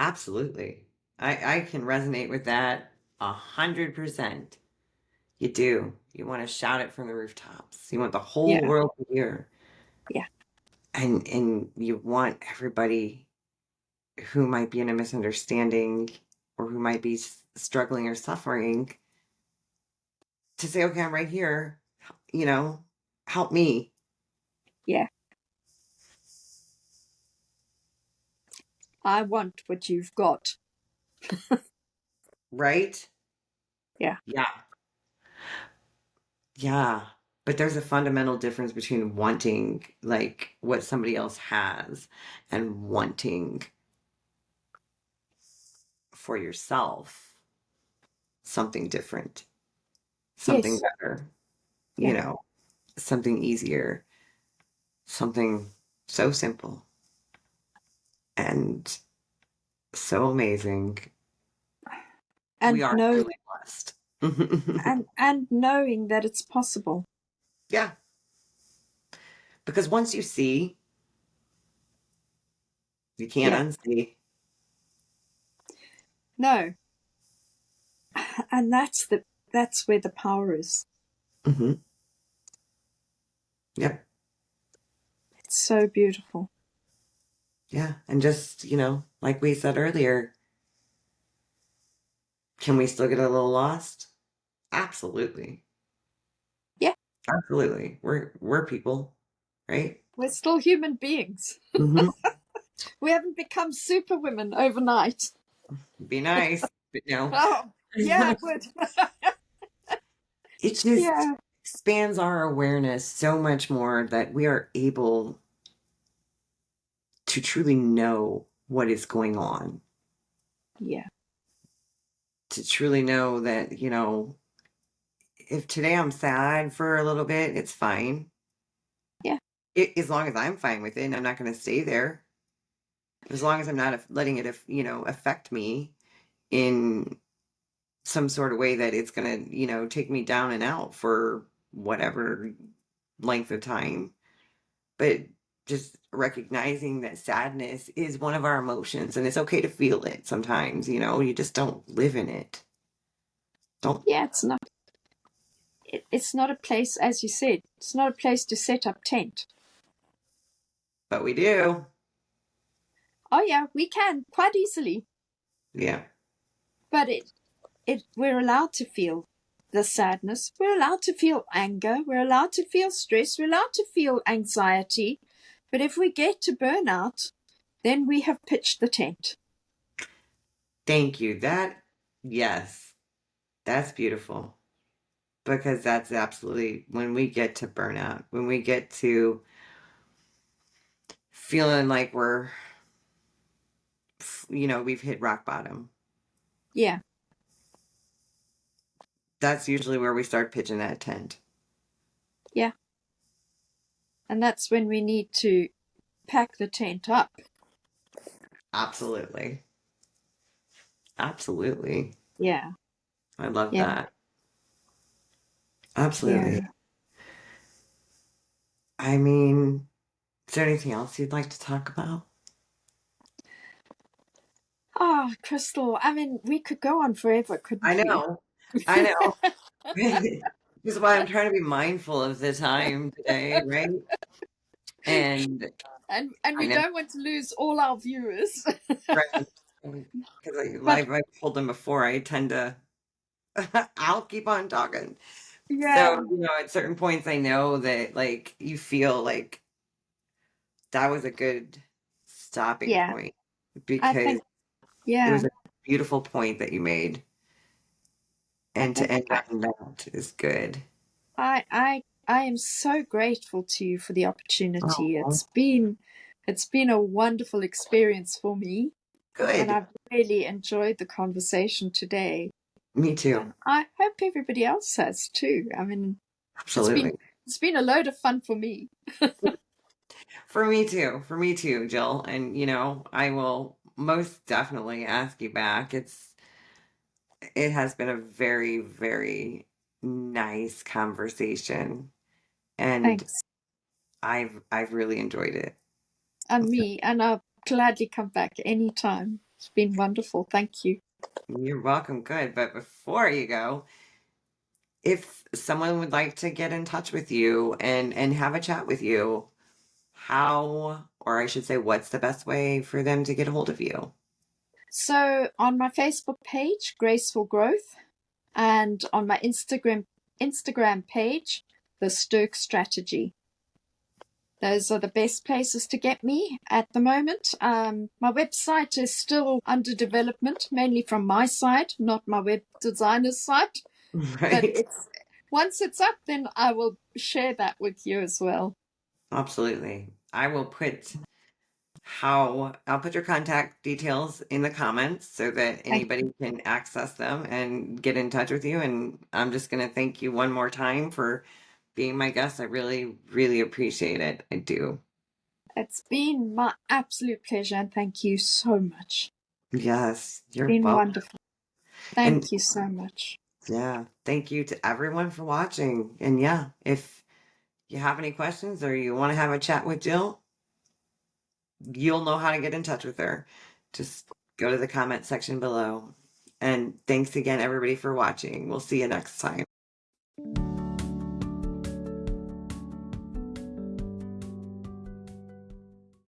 [SPEAKER 1] Absolutely. I can resonate with that 100%. You do. You want to shout it from the rooftops. You want the whole
[SPEAKER 2] Yeah.
[SPEAKER 1] world to hear.
[SPEAKER 2] Yeah.
[SPEAKER 1] And you want everybody who might be in a misunderstanding or who might be struggling or suffering to say, okay, I'm right here, you know, help me,
[SPEAKER 2] Yeah. I want what you've got.
[SPEAKER 1] right?
[SPEAKER 2] Yeah.
[SPEAKER 1] Yeah. Yeah. But there's a fundamental difference between wanting like what somebody else has and wanting for yourself something different, something
[SPEAKER 2] Yes.
[SPEAKER 1] better, you
[SPEAKER 2] Yeah.
[SPEAKER 1] know, something easier, something so simple and so amazing. We
[SPEAKER 2] And
[SPEAKER 1] are
[SPEAKER 2] know
[SPEAKER 1] truly blessed.
[SPEAKER 2] and knowing that it's possible.
[SPEAKER 1] Yeah. Because once you see, you can't
[SPEAKER 2] Yeah.
[SPEAKER 1] unsee.
[SPEAKER 2] No. And that's where the power is.
[SPEAKER 1] Hmm. Yep.
[SPEAKER 2] It's so beautiful.
[SPEAKER 1] Yeah. And just, like we said earlier, can we still get a little lost? Absolutely.
[SPEAKER 2] Yeah.
[SPEAKER 1] Absolutely. We're people, right?
[SPEAKER 2] We're still human beings.
[SPEAKER 1] Hmm.
[SPEAKER 2] We haven't become superwomen overnight.
[SPEAKER 1] Be nice, but no.
[SPEAKER 2] Oh, yeah, it would.
[SPEAKER 1] It just
[SPEAKER 2] Yeah.
[SPEAKER 1] expands our awareness so much more that we are able to truly know what is going on,
[SPEAKER 2] Yeah.
[SPEAKER 1] to truly know that, if today I'm sad for a little bit, it's fine.
[SPEAKER 2] Yeah.
[SPEAKER 1] As long as I'm fine with it and I'm not going to stay there, as long as I'm not letting it, affect me in some sort of way that it's going to, take me down and out for whatever length of time. But just recognizing that sadness is one of our emotions and it's okay to feel it sometimes, you just don't live in it. Don't,
[SPEAKER 2] Yeah, it's not a place, as you said, it's not a place to set up tent.
[SPEAKER 1] but we do.
[SPEAKER 2] Oh yeah, we can quite easily,
[SPEAKER 1] Yeah.
[SPEAKER 2] but we're allowed to feel the sadness, we're allowed to feel anger, we're allowed to feel stress, we're allowed to feel anxiety. But if we get to burnout, then we have pitched the tent.
[SPEAKER 1] Thank you. Yes, that's beautiful because that's absolutely when we get to burnout, when we get to feeling like we've hit rock bottom.
[SPEAKER 2] Yeah.
[SPEAKER 1] That's usually where we start pitching that tent.
[SPEAKER 2] Yeah. And that's when we need to pack the tent up.
[SPEAKER 1] Absolutely. Absolutely.
[SPEAKER 2] Yeah.
[SPEAKER 1] I love
[SPEAKER 2] Yeah.
[SPEAKER 1] that. Absolutely.
[SPEAKER 2] Yeah.
[SPEAKER 1] I mean, is there anything else you'd like to talk about?
[SPEAKER 2] Ah, Crystal, I mean, we could go on forever,
[SPEAKER 1] I
[SPEAKER 2] couldn't we?
[SPEAKER 1] know. I know. This is why I'm trying to be mindful of the time today, right? And
[SPEAKER 2] And
[SPEAKER 1] I
[SPEAKER 2] we
[SPEAKER 1] know,
[SPEAKER 2] don't want to lose all our viewers.
[SPEAKER 1] right? Because
[SPEAKER 2] But
[SPEAKER 1] I've told them before, I tend to, I'll keep on talking. So,
[SPEAKER 2] yeah,
[SPEAKER 1] at certain points, I know that like you feel like that was a good stopping
[SPEAKER 2] yeah,
[SPEAKER 1] point
[SPEAKER 2] I
[SPEAKER 1] because
[SPEAKER 2] think,
[SPEAKER 1] it
[SPEAKER 2] yeah,
[SPEAKER 1] was a beautiful point that you made,
[SPEAKER 2] I
[SPEAKER 1] and to
[SPEAKER 2] think
[SPEAKER 1] end on that is good.
[SPEAKER 2] I am so grateful to you for the opportunity.
[SPEAKER 1] Oh,
[SPEAKER 2] It's been a wonderful experience for me, and
[SPEAKER 1] good.
[SPEAKER 2] I've really enjoyed the conversation today.
[SPEAKER 1] Me too.
[SPEAKER 2] And I hope everybody else has too. I mean, it's been
[SPEAKER 1] Absolutely.
[SPEAKER 2] it's been a load of fun for me.
[SPEAKER 1] For me too. For me too, Jill. And I will most definitely ask you back. It has been a very, very nice conversation, and
[SPEAKER 2] Thanks.
[SPEAKER 1] I've really enjoyed it.
[SPEAKER 2] And me, and I'll gladly come back anytime. It's been wonderful. Thank you.
[SPEAKER 1] You're welcome. Good. But before you go, if someone would like to get in touch with you and have a chat with you, how, or I should say, what's the best way for them to get a hold of you?
[SPEAKER 2] So on my Facebook page, Graceful Growth, and on my Instagram page, the Stirk Strategy. Those are the best places to get me at the moment. My website is still under development, mainly from my side, not my web designer's site. But
[SPEAKER 1] Right?
[SPEAKER 2] it's once it's up, then I will share that with you as well.
[SPEAKER 1] Absolutely. I'll put your contact details in the comments so that
[SPEAKER 2] Thank
[SPEAKER 1] anybody
[SPEAKER 2] you.
[SPEAKER 1] can access them and get in touch with you. And I'm just going to thank you one more time for being my guest. I really, really appreciate it. I do.
[SPEAKER 2] It's been my absolute pleasure, and thank you so much.
[SPEAKER 1] Yes,
[SPEAKER 2] It's
[SPEAKER 1] you're
[SPEAKER 2] been
[SPEAKER 1] welcome.
[SPEAKER 2] wonderful.
[SPEAKER 1] And
[SPEAKER 2] Thank you so much.
[SPEAKER 1] yeah, thank you to everyone for watching. And yeah, if you have any questions or you want to have a chat with Jill, you'll know how to get in touch with her. Just go to the comment section below. And thanks again, everybody, for watching. We'll see you next time.